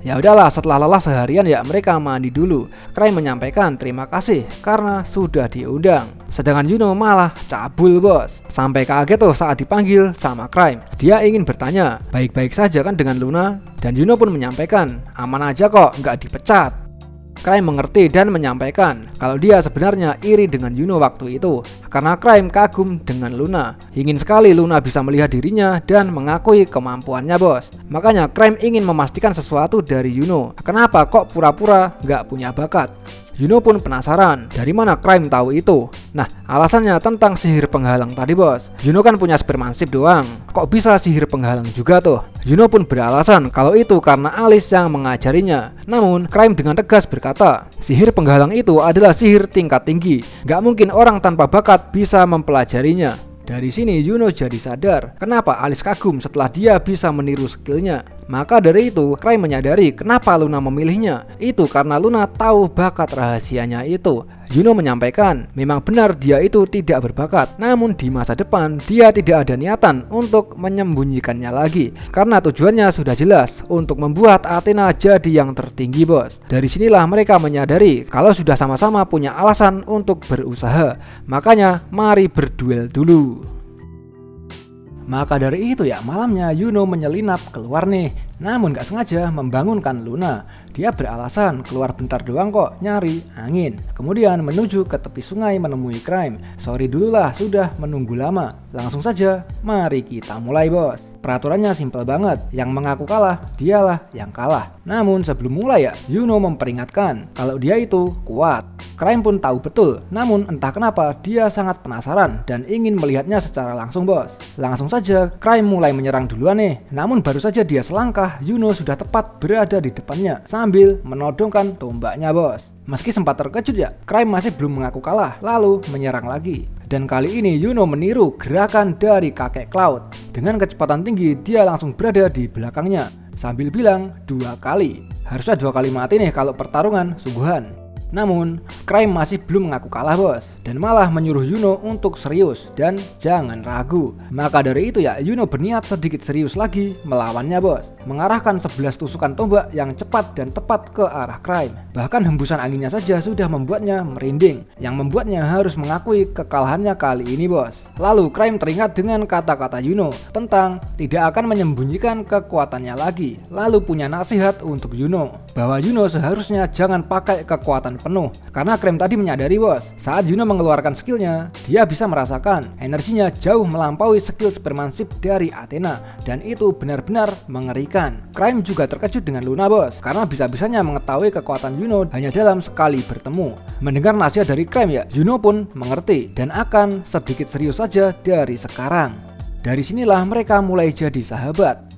Ya udahlah, setelah lelah seharian ya mereka mandi dulu. Crime menyampaikan terima kasih karena sudah diundang. Sedangkan Yuno malah cabul bos. Sampai kaget tuh saat dipanggil sama Crime. Dia ingin bertanya, baik-baik saja kan dengan Luna? Dan Yuno pun menyampaikan, aman aja kok, nggak dipecat. Crime mengerti dan menyampaikan kalau dia sebenarnya iri dengan Yuno waktu itu karena Crime kagum dengan Luna. Ingin sekali Luna bisa melihat dirinya dan mengakui kemampuannya bos. Makanya Crime ingin memastikan sesuatu dari Yuno. Kenapa kok pura-pura nggak punya bakat? Yuno pun penasaran dari mana Crime tahu itu. Nah, alasannya tentang sihir penghalang tadi bos. Yuno kan punya supermansip doang, kok bisa sihir penghalang juga tuh? Yuno pun beralasan kalau itu karena Alice yang mengajarinya. Namun Crime dengan tegas berkata, sihir penghalang itu adalah sihir tingkat tinggi. Gak mungkin orang tanpa bakat bisa mempelajarinya. Dari sini Yuno jadi sadar kenapa Alice kagum setelah dia bisa meniru skillnya. Maka dari itu Crime menyadari kenapa Luna memilihnya. Itu karena Luna tahu bakat rahasianya itu. Yuno menyampaikan memang benar dia itu tidak berbakat, namun di masa depan dia tidak ada niatan untuk menyembunyikannya lagi karena tujuannya sudah jelas untuk membuat Athena jadi yang tertinggi bos. Dari sinilah mereka menyadari kalau sudah sama-sama punya alasan untuk berusaha. Makanya mari berduel dulu. Maka dari itu ya malamnya Yuno menyelinap keluar nih. Namun gak sengaja membangunkan Luna. Dia beralasan keluar bentar doang kok, nyari angin. Kemudian menuju ke tepi sungai menemui Crime. Sorry dulu lah sudah menunggu lama. Langsung saja mari kita mulai bos. Peraturannya simpel banget. Yang mengaku kalah dialah yang kalah. Namun sebelum mulai ya Yuno memperingatkan kalau dia itu kuat. Crime pun tahu betul. Namun entah kenapa dia sangat penasaran dan ingin melihatnya secara langsung bos. Langsung saja Crime mulai menyerang duluan nih. Namun baru saja dia selangkah, Yuno sudah tepat berada di depannya sambil menodongkan tombaknya bos. Meski sempat terkejut ya, Crime masih belum mengaku kalah, lalu menyerang lagi. Dan kali ini Yuno meniru gerakan dari kakek Cloud. Dengan kecepatan tinggi dia langsung berada di belakangnya sambil bilang 2 kali. Harusnya 2 kali mati nih kalau pertarungan sungguhan. Namun, Crime masih belum mengaku kalah bos dan malah menyuruh Yuno untuk serius dan jangan ragu. Maka dari itu ya Yuno berniat sedikit serius lagi melawannya bos. Mengarahkan 11 tusukan tombak yang cepat dan tepat ke arah Crime. Bahkan hembusan anginnya saja sudah membuatnya merinding, yang membuatnya harus mengakui kekalahannya kali ini bos. Lalu Crime teringat dengan kata-kata Yuno tentang tidak akan menyembunyikan kekuatannya lagi. Lalu punya nasihat untuk Yuno bahwa Yuno seharusnya jangan pakai kekuatan penuh. Karena Crime tadi menyadari bos, saat Yuno mengeluarkan skillnya, dia bisa merasakan energinya jauh melampaui skill supermansip dari Athena. Dan itu benar-benar mengerikan. Crime juga terkejut dengan Luna bos, karena bisa-bisanya mengetahui kekuatan Yuno hanya dalam sekali bertemu. Mendengar nasihat dari Crime ya, Yuno pun mengerti dan akan sedikit serius saja dari sekarang. Dari sinilah mereka mulai jadi sahabat.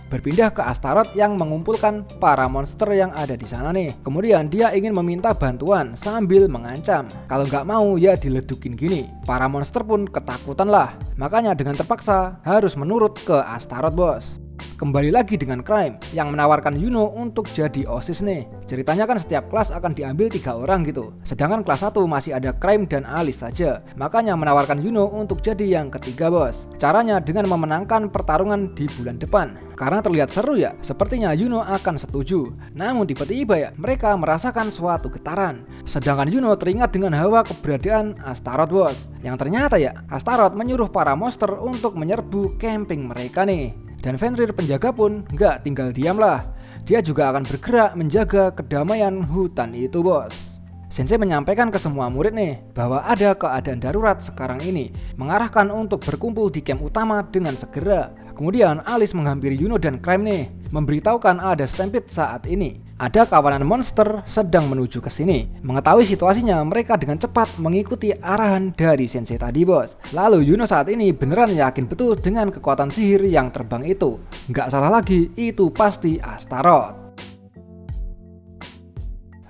Berpindah ke Astaroth yang mengumpulkan para monster yang ada di sana nih. Kemudian dia ingin meminta bantuan sambil mengancam. Kalau nggak mau ya diledukin gini. Para monster pun ketakutan lah. Makanya dengan terpaksa harus menurut ke Astaroth bos. Kembali lagi dengan Crime yang menawarkan Yuno untuk jadi OSIS nih. Ceritanya kan setiap kelas akan diambil 3 orang gitu. Sedangkan kelas 1 masih ada Crime dan Alice saja. Makanya menawarkan Yuno untuk jadi yang ketiga bos. Caranya dengan memenangkan pertarungan di bulan depan. Karena terlihat seru ya, sepertinya Yuno akan setuju. Namun tiba-tiba ya mereka merasakan suatu getaran. Sedangkan Yuno teringat dengan hawa keberadaan Astaroth bos. Yang ternyata ya Astaroth menyuruh para monster untuk menyerbu camping mereka nih. Dan Fenrir penjaga pun nggak tinggal diam lah. Dia juga akan bergerak menjaga kedamaian hutan itu bos. Sensei menyampaikan ke semua murid nih bahwa ada keadaan darurat sekarang ini, mengarahkan untuk berkumpul di camp utama dengan segera. Kemudian Alice menghampiri Yuno dan Crime nih, memberitahukan ada stampede saat ini. Ada kawanan monster sedang menuju ke sini. Mengetahui situasinya, mereka dengan cepat mengikuti arahan dari Sensei tadi bos. Lalu Yuno saat ini beneran yakin betul dengan kekuatan sihir yang terbang itu. Nggak salah lagi, itu pasti Astaroth.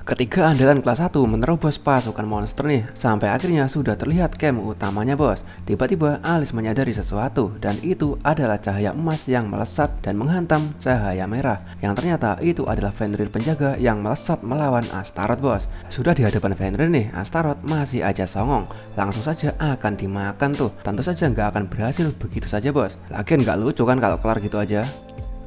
Ketiga andalan kelas 1 menerobos pasukan monster nih, sampai akhirnya sudah terlihat camp utamanya bos. Tiba-tiba Alice menyadari sesuatu, dan itu adalah cahaya emas yang melesat dan menghantam cahaya merah. Yang ternyata itu adalah Fenrir penjaga yang melesat melawan Astaroth bos. Sudah di hadapan Fenrir nih, Astaroth masih aja songong. Langsung saja akan dimakan tuh. Tentu saja nggak akan berhasil begitu saja bos. Lagian nggak lucu kan kalau kelar gitu aja.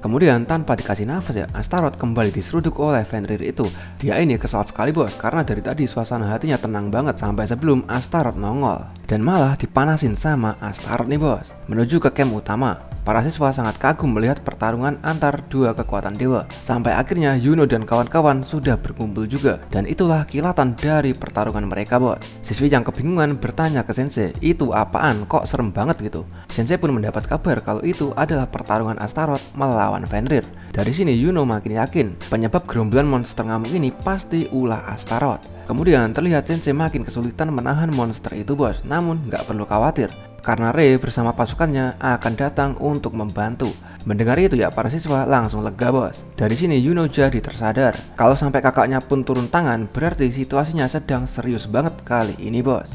Kemudian tanpa dikasih nafas ya, Astaroth kembali diseruduk oleh Fenrir itu. Dia ini kesal sekali bos, karena dari tadi suasana hatinya tenang banget sampai sebelum Astaroth nongol. Dan malah dipanasin sama Astaroth nih bos. Menuju ke camp utama, para siswa sangat kagum melihat pertarungan antar dua kekuatan dewa. Sampai akhirnya Yuno dan kawan-kawan sudah berkumpul juga. Dan itulah kilatan dari pertarungan mereka bos. Siswi yang kebingungan bertanya ke Sensei, itu apaan kok serem banget gitu. Sensei pun mendapat kabar kalau itu adalah pertarungan Astaroth melawan Fenrir. Dari sini Yuno makin yakin penyebab gerombolan monster ngamuk ini pasti ulah Astaroth. Kemudian terlihat Sensei makin kesulitan menahan monster itu bos. Namun nggak perlu khawatir, karena Rei bersama pasukannya akan datang untuk membantu. Mendengar itu ya, para siswa langsung lega bos. Dari sini Yuno jadi tersadar kalau sampai kakaknya pun turun tangan, berarti situasinya sedang serius banget kali ini bos.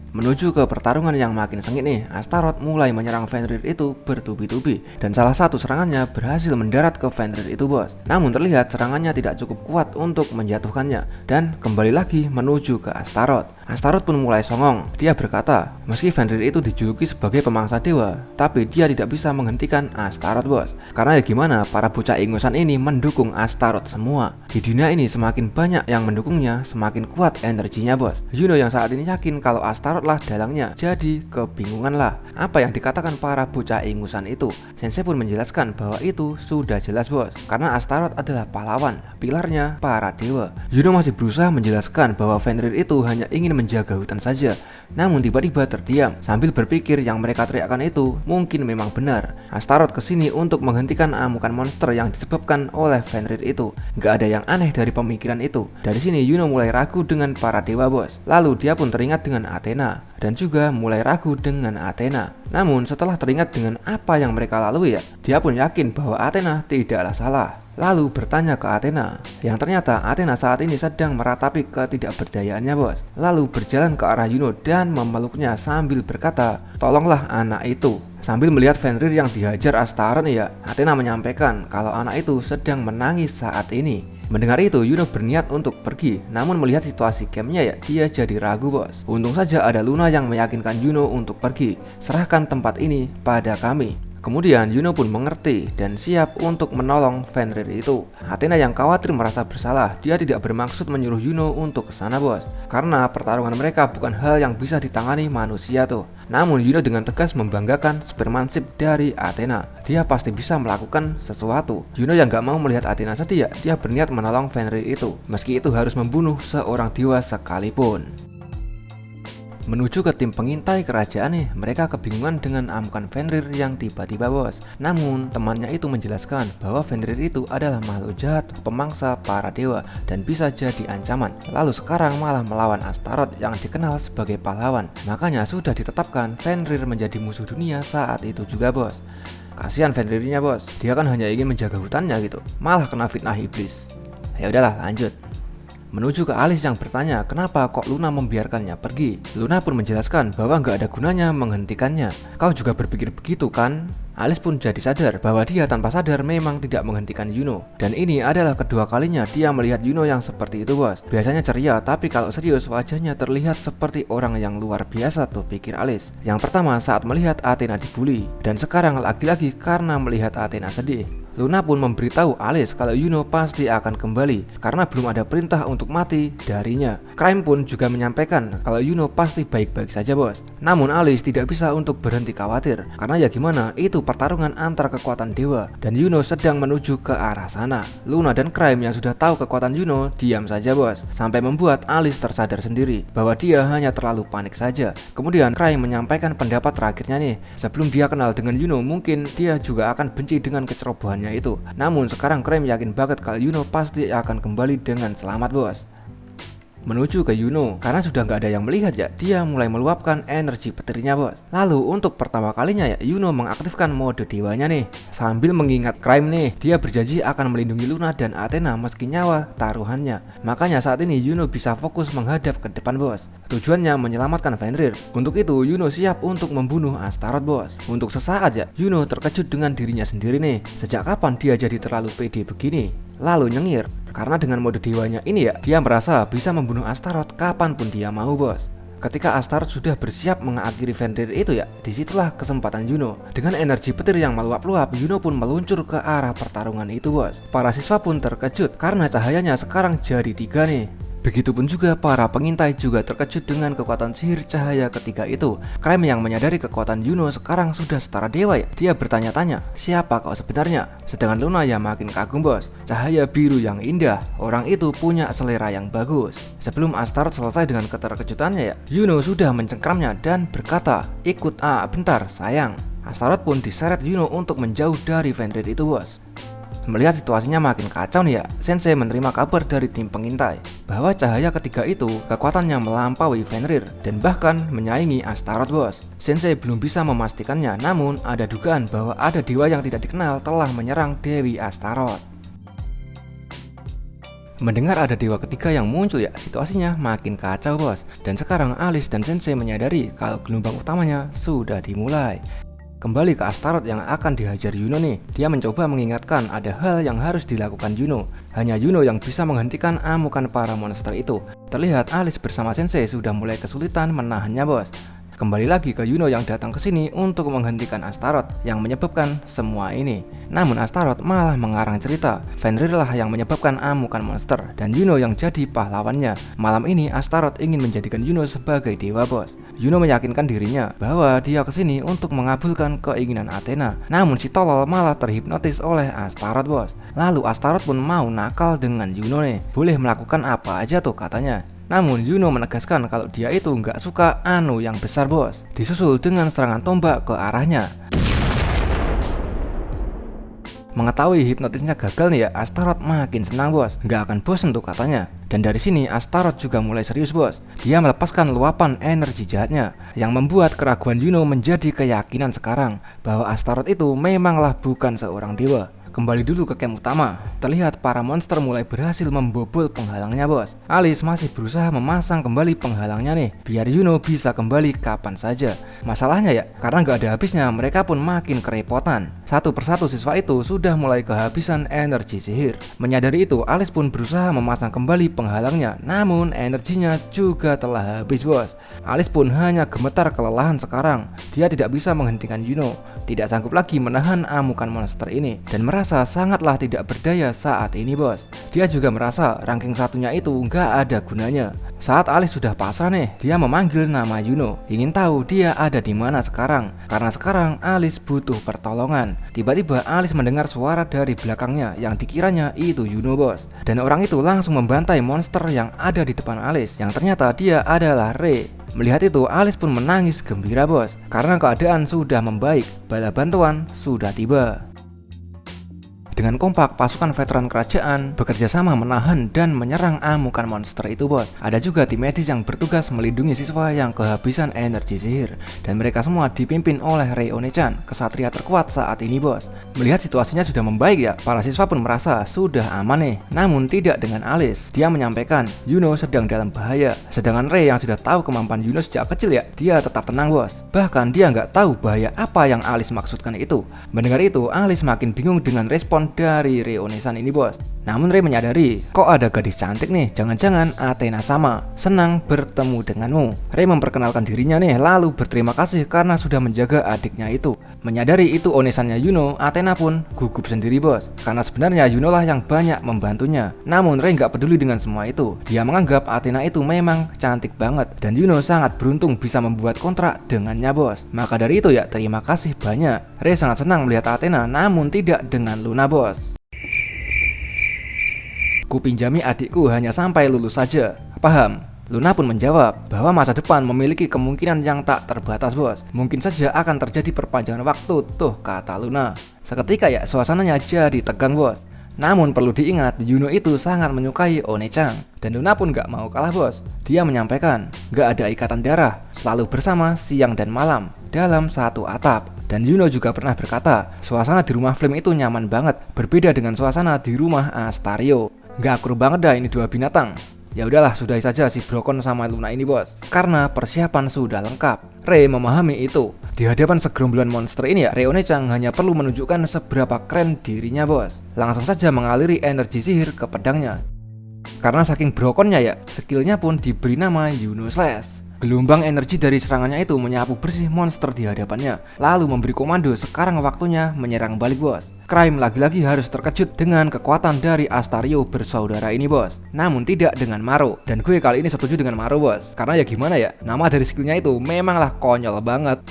Menuju ke pertarungan yang makin sengit nih, Astaroth mulai menyerang Fenrir itu bertubi-tubi. Dan salah satu serangannya berhasil mendarat ke Fenrir itu bos. Namun terlihat serangannya tidak cukup kuat untuk menjatuhkannya. Dan kembali lagi menuju ke Astaroth. Astaroth pun mulai songong. Dia berkata, meski Fenrir itu dijuluki sebagai pemangsa dewa, tapi dia tidak bisa menghentikan Astaroth bos. Karena ya gimana, para bocah ingusan ini mendukung Astaroth semua. Di dunia ini semakin banyak yang mendukungnya, semakin kuat energinya bos. Yuno yang saat ini yakin kalau Astaroth lah dalangnya, jadi kebingungan lah apa yang dikatakan para bocah ingusan itu. Sensei pun menjelaskan bahwa itu sudah jelas bos, karena Astaroth adalah pahlawan, pilarnya para dewa. Yuno masih berusaha menjelaskan bahwa Fenrir itu hanya ingin menjaga hutan saja, namun tiba-tiba terdiam sambil berpikir yang mereka teriakkan itu mungkin memang benar. Astaroth kesini untuk menghentikan amukan monster yang disebabkan oleh Fenrir itu. Gak ada yang aneh dari pemikiran itu. Dari sini Yuno mulai ragu dengan para dewa bos. Lalu dia pun teringat dengan Athena dan juga mulai ragu dengan Athena. Namun setelah teringat dengan apa yang mereka lalui ya, dia pun yakin bahwa Athena tidaklah salah. Lalu bertanya ke Athena, yang ternyata Athena saat ini sedang meratapi ketidakberdayaannya bos. Lalu berjalan ke arah Yuno dan memeluknya sambil berkata, tolonglah anak itu. Sambil melihat Fenrir yang dihajar Astaroth ya, Athena menyampaikan kalau anak itu sedang menangis saat ini. Mendengar itu, Yuno berniat untuk pergi, namun melihat situasi campnya ya, dia jadi ragu bos. Untung saja ada Luna yang meyakinkan Yuno untuk pergi. Serahkan tempat ini pada kami. Kemudian Yuno pun mengerti dan siap untuk menolong Fenrir itu. Athena yang khawatir merasa bersalah. Dia tidak bermaksud menyuruh Yuno untuk kesana bos, karena pertarungan mereka bukan hal yang bisa ditangani manusia tuh. Namun Yuno dengan tegas membanggakan spermansip dari Athena. Dia pasti bisa melakukan sesuatu. Yuno yang gak mau melihat Athena sedih ya, dia berniat menolong Fenrir itu, meski itu harus membunuh seorang dewa sekalipun. Menuju ke tim pengintai kerajaan nih, mereka kebingungan dengan amukan Fenrir yang tiba-tiba bos. Namun temannya itu menjelaskan bahwa Fenrir itu adalah makhluk jahat, pemangsa para dewa, dan bisa jadi ancaman. Lalu sekarang malah melawan Astaroth yang dikenal sebagai pahlawan. Makanya sudah ditetapkan Fenrir menjadi musuh dunia saat itu juga bos. Kasihan Fenrirnya bos, dia kan hanya ingin menjaga hutannya gitu, malah kena fitnah iblis. Ya udahlah, lanjut. Menuju ke Alice yang bertanya kenapa kok Luna membiarkannya pergi. Luna pun menjelaskan bahwa nggak ada gunanya menghentikannya. Kau juga berpikir begitu kan? Alice pun jadi sadar bahwa dia tanpa sadar memang tidak menghentikan Yuno. Dan ini adalah kedua kalinya dia melihat Yuno yang seperti itu bos. Biasanya ceria, tapi kalau serius wajahnya terlihat seperti orang yang luar biasa tuh, pikir Alice. Yang pertama saat melihat Athena dibully, dan sekarang lagi-lagi karena melihat Athena sedih. Luna pun memberitahu Alice kalau Yuno pasti akan kembali karena belum ada perintah untuk mati darinya. Crime pun juga menyampaikan kalau Yuno pasti baik-baik saja bos. Namun Alice tidak bisa untuk berhenti khawatir, karena ya gimana, itu pertarungan antara kekuatan dewa dan Yuno sedang menuju ke arah sana. Luna dan Crime yang sudah tahu kekuatan Yuno diam saja bos, sampai membuat Alice tersadar sendiri bahwa dia hanya terlalu panik saja. Kemudian Crime menyampaikan pendapat terakhirnya nih, sebelum dia kenal dengan Yuno mungkin dia juga akan benci dengan kecerobohannya itu. Namun sekarang Crime yakin banget kalau Yuno pasti akan kembali dengan selamat bos. Menuju ke Yuno, karena sudah nggak ada yang melihat ya, dia mulai meluapkan energi petirnya bos. Lalu untuk pertama kalinya ya, Yuno mengaktifkan mode dewanya nih. Sambil mengingat Crime nih, dia berjanji akan melindungi Luna dan Athena meski nyawa taruhannya. Makanya saat ini Yuno bisa fokus menghadap ke depan bos. Tujuannya menyelamatkan Fenrir. Untuk itu Yuno siap untuk membunuh Astaroth bos. Untuk sesaat ya, Yuno terkejut dengan dirinya sendiri nih. Sejak kapan dia jadi terlalu pede begini? Lalu nyengir, karena dengan mode dewanya ini ya, dia merasa bisa membunuh Astaroth kapanpun dia mau bos. Ketika Astaroth sudah bersiap mengakhiri Fenrir itu ya, disitulah kesempatan Yuno. Dengan energi petir yang meluap-luap, Yuno pun meluncur ke arah pertarungan itu bos. Para siswa pun terkejut karena cahayanya sekarang jadi 3 nih. Begitupun juga para pengintai juga terkejut dengan kekuatan sihir cahaya ketiga itu. Krem yang menyadari kekuatan Yuno sekarang sudah setara dewa ya, dia bertanya-tanya, siapa kau sebenarnya? Sedangkan Luna ya makin kagum bos. Cahaya biru yang indah, orang itu punya selera yang bagus. Sebelum Astaroth selesai dengan keterkejutannya ya, Yuno sudah mencengkramnya dan berkata, ikut bentar sayang. Astaroth pun diseret Yuno untuk menjauh dari Fenrir itu bos. Melihat situasinya makin kacau nih ya, Sensei menerima kabar dari tim pengintai bahwa cahaya ketiga itu kekuatannya melampaui Fenrir dan bahkan menyaingi Astaroth bos. Sensei belum bisa memastikannya, namun ada dugaan bahwa ada dewa yang tidak dikenal telah menyerang Dewi Astaroth. Mendengar ada dewa ketiga yang muncul ya, situasinya makin kacau bos. Dan sekarang Alice dan Sensei menyadari kalau gelombang utamanya sudah dimulai. Kembali ke Astaroth yang akan dihajar Yuno nih, dia mencoba mengingatkan ada hal yang harus dilakukan Yuno. Hanya Yuno yang bisa menghentikan amukan para monster itu. Terlihat Alice bersama Sensei sudah mulai kesulitan menahannya bos. Kembali lagi ke Yuno yang datang ke sini untuk menghentikan Astaroth yang menyebabkan semua ini. Namun Astaroth malah mengarang cerita, Fenrir lah yang menyebabkan amukan monster dan Yuno yang jadi pahlawannya. Malam ini Astaroth ingin menjadikan Yuno sebagai dewa bos. Yuno meyakinkan dirinya bahwa dia kesini untuk mengabulkan keinginan Athena. Namun si tolol malah terhipnotis oleh Astaroth bos. Lalu Astaroth pun mau nakal dengan Yuno nih. Boleh melakukan apa aja tuh katanya. Namun Yuno menegaskan kalau dia itu nggak suka anu yang besar bos. Disusul dengan serangan tombak ke arahnya. Mengetahui hipnotisnya gagal nih ya, Astaroth makin senang bos. Nggak akan bosen tuh katanya. Dan dari sini Astaroth juga mulai serius bos. Dia melepaskan luapan energi jahatnya yang membuat keraguan Yuno menjadi keyakinan sekarang bahwa Astaroth itu memanglah bukan seorang dewa. Kembali dulu ke camp utama. Terlihat para monster mulai berhasil membobol penghalangnya bos. Alice masih berusaha memasang kembali penghalangnya nih, biar Yuno bisa kembali kapan saja. Masalahnya ya, karena nggak ada habisnya, mereka pun makin kerepotan. Satu persatu siswa itu sudah mulai kehabisan energi sihir. Menyadari itu, Alice pun berusaha memasang kembali penghalangnya, namun energinya juga telah habis bos. Alice pun hanya gemetar kelelahan sekarang. Dia tidak bisa menghentikan Yuno, tidak sanggup lagi menahan amukan monster ini, dan merasa sangatlah tidak berdaya saat ini bos. Dia juga merasa ranking satunya itu nggak ada gunanya. Saat Alice sudah pasrah nih, dia memanggil nama Yuno, ingin tahu dia ada di mana sekarang. Karena sekarang Alice butuh pertolongan. Tiba-tiba Alice mendengar suara dari belakangnya yang dikiranya itu Yuno bos. Dan orang itu langsung membantai monster yang ada di depan Alice, yang ternyata dia adalah Rey. Melihat itu, Alice pun menangis gembira bos, karena keadaan sudah membaik, bala bantuan sudah tiba. Dengan kompak, pasukan veteran kerajaan bekerja sama menahan dan menyerang amukan monster itu bos. Ada juga tim medis yang bertugas melindungi siswa yang kehabisan energi sihir. Dan mereka semua dipimpin oleh Rei One-chan, kesatria terkuat saat ini bos. Melihat situasinya sudah membaik ya, para siswa pun merasa sudah aman nih. Namun tidak dengan Alice. Dia menyampaikan Yuno sedang dalam bahaya. Sedangkan Rei yang sudah tahu kemampuan Yuno sejak kecil ya, dia tetap tenang bos. Bahkan dia nggak tahu bahaya apa yang Alice maksudkan itu. Mendengar itu, Alice makin bingung dengan respon dari Rei One-chan ini bos. Namun Rei menyadari, kok ada gadis cantik nih, jangan-jangan Athena sama. Senang bertemu denganmu. Rei memperkenalkan dirinya nih, lalu berterima kasih karena sudah menjaga adiknya itu. Menyadari itu One-channya Yuno, Athena pun gugup sendiri bos. Karena sebenarnya Yuno lah yang banyak membantunya. Namun Rei nggak peduli dengan semua itu. Dia menganggap Athena itu memang cantik banget. Dan Yuno sangat beruntung bisa membuat kontrak dengannya bos. Maka dari itu ya, terima kasih banyak. Rei sangat senang melihat Athena, namun tidak dengan Luna bos. Kupinjami adikku hanya sampai lulus saja. Paham? Luna pun menjawab bahwa masa depan memiliki kemungkinan yang tak terbatas bos. Mungkin saja akan terjadi perpanjangan waktu, tuh kata Luna. Seketika ya suasananya jadi tegang bos. Namun perlu diingat, Yuno itu sangat menyukai One-chan. Dan Luna pun gak mau kalah bos. Dia menyampaikan, gak ada ikatan darah, selalu bersama siang dan malam dalam satu atap. Dan Yuno juga pernah berkata, suasana di rumah Flame itu nyaman banget, berbeda dengan suasana di rumah Astario. Gak akur banget dah ini dua binatang. Ya udahlah, sudahi saja si Brokon sama Luna ini bos, karena persiapan sudah lengkap. Rei memahami itu. Di hadapan segerombolan monster ini ya, Rei One-chan hanya perlu menunjukkan seberapa keren dirinya bos. Langsung saja mengaliri energi sihir ke pedangnya. Karena saking brokonnya ya, skillnya pun diberi nama Yuno Slash. Gelombang energi dari serangannya itu menyapu bersih monster di hadapannya, lalu memberi komando sekarang waktunya menyerang balik bos. Crime lagi-lagi harus terkejut dengan kekuatan dari Astario bersaudara ini bos. Namun tidak dengan Maro. Dan gue kali ini setuju dengan Maro bos. Karena ya gimana ya, nama dari skillnya itu memanglah konyol banget.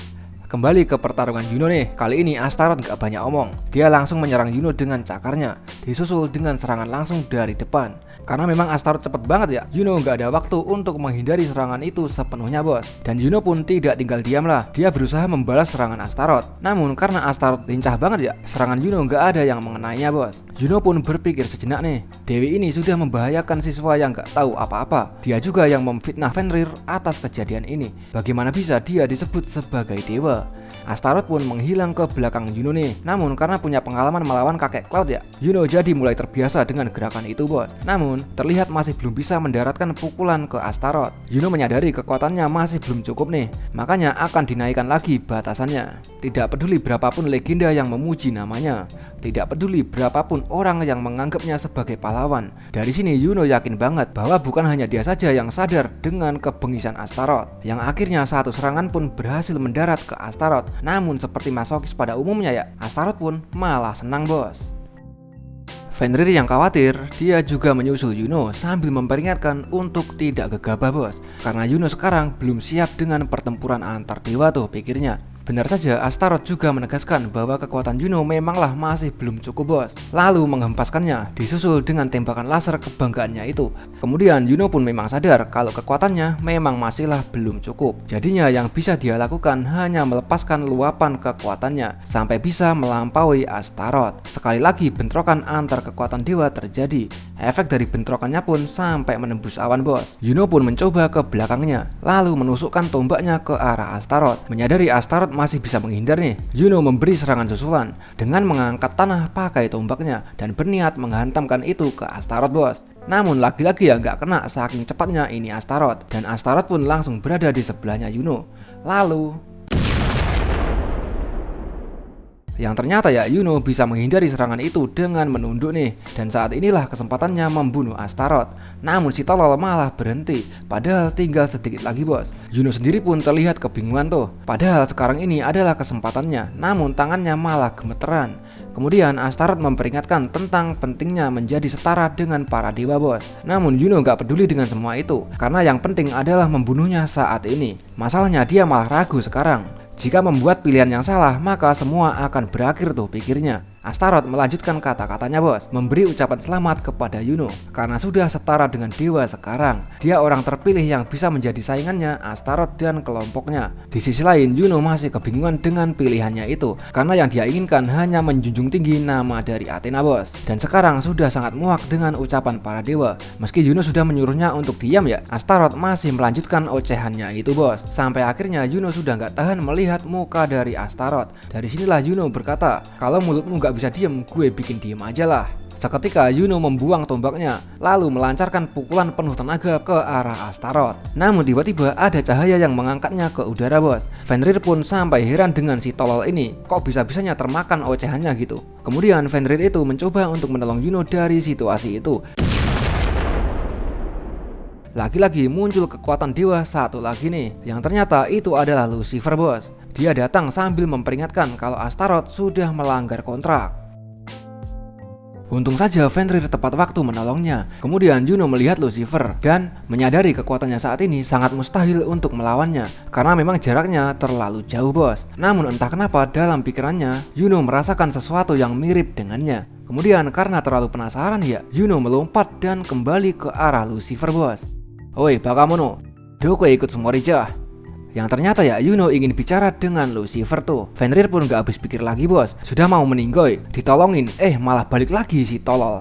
Kembali ke pertarungan Yuno nih. Kali ini Astaroth gak banyak omong. Dia langsung menyerang Yuno dengan cakarnya, disusul dengan serangan langsung dari depan. Karena memang Astaroth cepet banget ya, Yuno gak ada waktu untuk menghindari serangan itu sepenuhnya bos. Dan Yuno pun tidak tinggal diam lah. Dia berusaha membalas serangan Astaroth. Namun karena Astaroth lincah banget ya, serangan Yuno gak ada yang mengenainya bos. Yuno pun berpikir sejenak nih, Dewi ini sudah membahayakan siswa yang gak tahu apa-apa. Dia juga yang memfitnah Fenrir atas kejadian ini. Bagaimana bisa dia disebut sebagai dewa? Astaroth pun menghilang ke belakang Yuno nih. Namun karena punya pengalaman melawan kakek Cloud ya, Yuno jadi mulai terbiasa dengan gerakan itu bos. Namun terlihat masih belum bisa mendaratkan pukulan ke Astaroth. Yuno menyadari kekuatannya masih belum cukup nih, makanya akan dinaikkan lagi batasannya. Tidak peduli berapapun legenda yang memuji namanya, tidak peduli berapapun orang yang menganggapnya sebagai pahlawan. Dari sini Yuno yakin banget bahwa bukan hanya dia saja yang sadar dengan kebengisan Astaroth, yang akhirnya satu serangan pun berhasil mendarat ke Astaroth. Namun seperti masokis pada umumnya ya, Astaroth pun malah senang bos. Fenrir yang khawatir, dia juga menyusul Yuno sambil memperingatkan untuk tidak gegabah bos. Karena Yuno sekarang belum siap dengan pertempuran antar dewa tuh pikirnya. Benar saja, Astaroth juga menegaskan bahwa kekuatan Yuno memanglah masih belum cukup bos. Lalu menghempaskannya, disusul dengan tembakan laser kebanggaannya itu. Kemudian Yuno pun memang sadar kalau kekuatannya memang masihlah belum cukup. Jadinya yang bisa dia lakukan hanya melepaskan luapan kekuatannya sampai bisa melampaui Astaroth. Sekali lagi bentrokan antar kekuatan dewa terjadi. Efek dari bentrokannya pun sampai menembus awan bos. Yuno pun mencoba ke belakangnya, lalu menusukkan tombaknya ke arah Astaroth. Menyadari Astaroth masih bisa menghindar nih, Yuno memberi serangan susulan dengan mengangkat tanah pakai tombaknya dan berniat menghantamkan itu ke Astaroth bos. Namun lagi-lagi ya nggak kena saking cepatnya ini Astaroth, dan Astaroth pun langsung berada di sebelahnya Yuno. Lalu yang ternyata ya Yuno bisa menghindari serangan itu dengan menunduk nih. Dan saat inilah kesempatannya membunuh Astaroth. Namun si tolol malah berhenti, padahal tinggal sedikit lagi bos. Yuno sendiri pun terlihat kebingungan tuh, padahal sekarang ini adalah kesempatannya. Namun tangannya malah gemeteran. Kemudian Astaroth memperingatkan tentang pentingnya menjadi setara dengan para dewa bos. Namun Yuno gak peduli dengan semua itu, karena yang penting adalah membunuhnya saat ini. Masalahnya dia malah ragu sekarang. Jika membuat pilihan yang salah, maka semua akan berakhir tuh pikirnya. Astaroth melanjutkan kata-katanya bos, memberi ucapan selamat kepada Yuno karena sudah setara dengan dewa sekarang. Dia orang terpilih yang bisa menjadi saingannya Astaroth dan kelompoknya. Di sisi lain, Yuno masih kebingungan dengan pilihannya itu, karena yang dia inginkan hanya menjunjung tinggi nama dari Athena bos. Dan sekarang sudah sangat muak dengan ucapan para dewa. Meski Yuno sudah menyuruhnya untuk diam ya, Astaroth masih melanjutkan ocehannya itu bos. Sampai akhirnya Yuno sudah gak tahan melihat muka dari Astaroth. Dari sinilah Yuno berkata, kalau mulutmu gak bisa diem, gue bikin diem aja lah. Seketika Yuno membuang tombaknya, lalu melancarkan pukulan penuh tenaga ke arah Astaroth. Namun tiba-tiba ada cahaya yang mengangkatnya ke udara bos. Fenrir pun sampai heran dengan si tolol ini, kok bisa-bisanya termakan ocehannya gitu. Kemudian Fenrir itu mencoba untuk menolong Yuno dari situasi itu. Lagi-lagi muncul kekuatan dewa satu lagi nih, yang ternyata itu adalah Lucifer bos. Dia datang sambil memperingatkan kalau Astaroth sudah melanggar kontrak. Untung saja Fenrir tepat waktu menolongnya. Kemudian Yuno melihat Lucifer dan menyadari kekuatannya saat ini sangat mustahil untuk melawannya, karena memang jaraknya terlalu jauh bos. Namun entah kenapa dalam pikirannya Yuno merasakan sesuatu yang mirip dengannya. Kemudian karena terlalu penasaran ya, Yuno melompat dan kembali ke arah Lucifer bos. Oi bakamono, doko ikut semua rijah. Yang ternyata ya Yuno ingin bicara dengan Lucifer tuh. Fenrir pun gak habis pikir lagi bos, sudah mau meninggoy, ditolongin, malah balik lagi si tolol.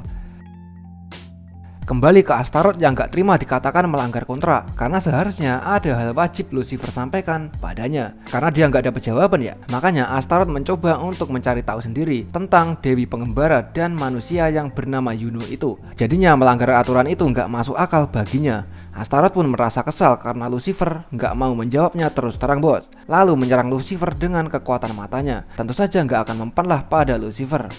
Kembali ke Astaroth yang gak terima dikatakan melanggar kontrak, karena seharusnya ada hal wajib Lucifer sampaikan padanya. Karena dia gak dapat jawaban ya, makanya Astaroth mencoba untuk mencari tahu sendiri tentang Dewi Pengembara dan manusia yang bernama Yuno itu. Jadinya melanggar aturan itu gak masuk akal baginya. Astaroth pun merasa kesal karena Lucifer gak mau menjawabnya terus terang bos. Lalu menyerang Lucifer dengan kekuatan matanya. Tentu saja gak akan mempanlah pada Lucifer.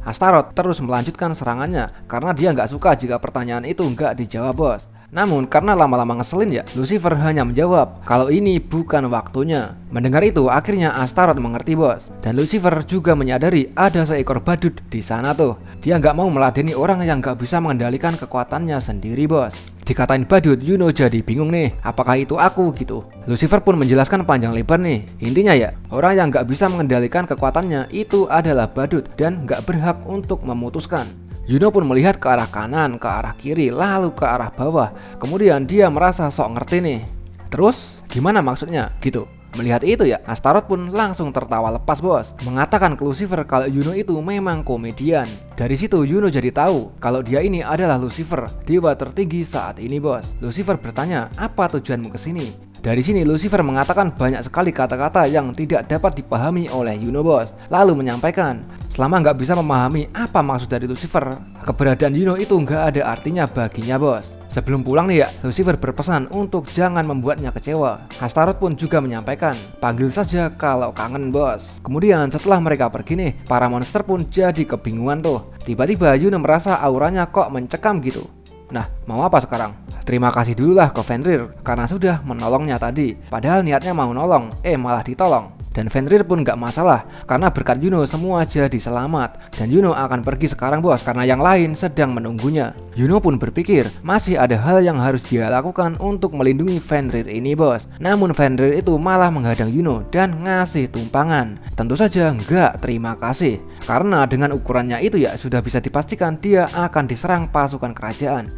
Astaroth terus melanjutkan serangannya karena dia gak suka jika pertanyaan itu gak dijawab bos. Namun karena lama-lama ngeselin ya, Lucifer hanya menjawab kalau ini bukan waktunya. Mendengar itu akhirnya Astaroth mengerti bos. Dan Lucifer juga menyadari ada seekor badut di sana tuh. Dia nggak mau meladeni orang yang nggak bisa mengendalikan kekuatannya sendiri bos. Dikatain badut, Yuno jadi bingung nih, apakah itu aku gitu. Lucifer pun menjelaskan panjang lebar nih. Intinya ya, orang yang nggak bisa mengendalikan kekuatannya itu adalah badut dan nggak berhak untuk memutuskan. Yuno pun melihat ke arah kanan, ke arah kiri, lalu ke arah bawah. Kemudian dia merasa sok ngerti nih. Terus gimana maksudnya gitu? Melihat itu ya, Astaroth pun langsung tertawa lepas bos, mengatakan ke Lucifer kalau Yuno itu memang komedian. Dari situ Yuno jadi tahu kalau dia ini adalah Lucifer, dewa tertinggi saat ini bos. Lucifer bertanya, apa tujuanmu kesini? Dari sini Lucifer mengatakan banyak sekali kata-kata yang tidak dapat dipahami oleh Yuno bos. Lalu menyampaikan, selama nggak bisa memahami apa maksud dari Lucifer, keberadaan Yuno itu nggak ada artinya baginya bos. Sebelum pulang nih ya, Lucifer berpesan untuk jangan membuatnya kecewa. Astaroth pun juga menyampaikan, panggil saja kalau kangen bos. Kemudian setelah mereka pergi nih, para monster pun jadi kebingungan tuh. Tiba-tiba Yuno merasa auranya kok mencekam gitu. Nah, mau apa sekarang? Terima kasih dululah ke Fenrir karena sudah menolongnya tadi. Padahal niatnya mau nolong, malah ditolong. Dan Fenrir pun gak masalah karena berkat Yuno semua jadi selamat. Dan Yuno akan pergi sekarang bos karena yang lain sedang menunggunya. Yuno pun berpikir masih ada hal yang harus dia lakukan untuk melindungi Fenrir ini bos. Namun Fenrir itu malah menghadang Yuno dan ngasih tumpangan. Tentu saja nggak terima kasih karena dengan ukurannya itu ya sudah bisa dipastikan dia akan diserang pasukan kerajaan.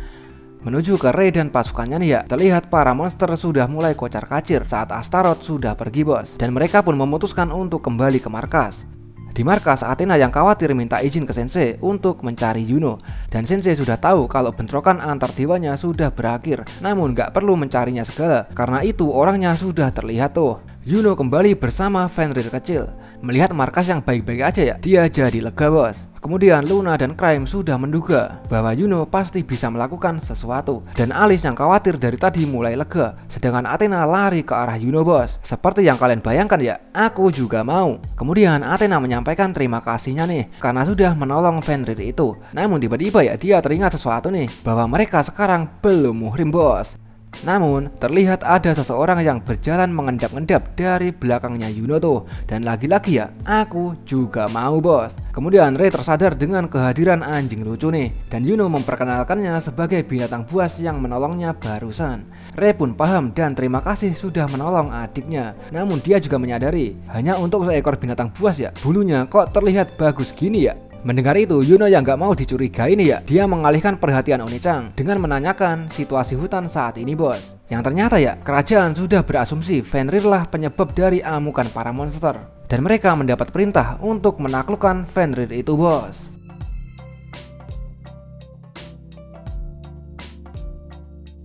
Menuju ke Rey dan pasukannya nih ya, terlihat para monster sudah mulai kocar-kacir saat Astaroth sudah pergi bos. Dan mereka pun memutuskan untuk kembali ke markas. Di markas, Athena yang khawatir minta izin ke Sensei untuk mencari Yuno. Dan Sensei sudah tahu kalau bentrokan antar dewanya sudah berakhir. Namun gak perlu mencarinya segala, karena itu orangnya sudah terlihat tuh. Yuno kembali bersama Fenrir kecil. Melihat markas yang baik-baik aja ya, dia jadi lega bos. Kemudian Luna dan Crime sudah menduga bahwa Yuno pasti bisa melakukan sesuatu. Dan Alice yang khawatir dari tadi mulai lega. Sedangkan Athena lari ke arah Yuno bos. Seperti yang kalian bayangkan ya, aku juga mau. Kemudian Athena menyampaikan terima kasihnya nih karena sudah menolong Fenrir itu. Namun tiba-tiba ya dia teringat sesuatu nih, bahwa mereka sekarang belum muhrim bos. Namun terlihat ada seseorang yang berjalan mengendap-endap dari belakangnya Yuno tuh. Dan lagi-lagi ya, aku juga mau bos. Kemudian Rey tersadar dengan kehadiran anjing lucu nih. Dan Yuno memperkenalkannya sebagai binatang buas yang menolongnya barusan. Rey pun paham dan terima kasih sudah menolong adiknya. Namun dia juga menyadari, hanya untuk seekor binatang buas ya, bulunya kok terlihat bagus gini ya. Mendengar itu, Yuno yang gak mau dicurigai nih ya, dia mengalihkan perhatian Oni-chan dengan menanyakan situasi hutan saat ini bos. Yang ternyata ya, kerajaan sudah berasumsi Fenrir lah penyebab dari amukan para monster. Dan mereka mendapat perintah untuk menaklukkan Fenrir itu bos.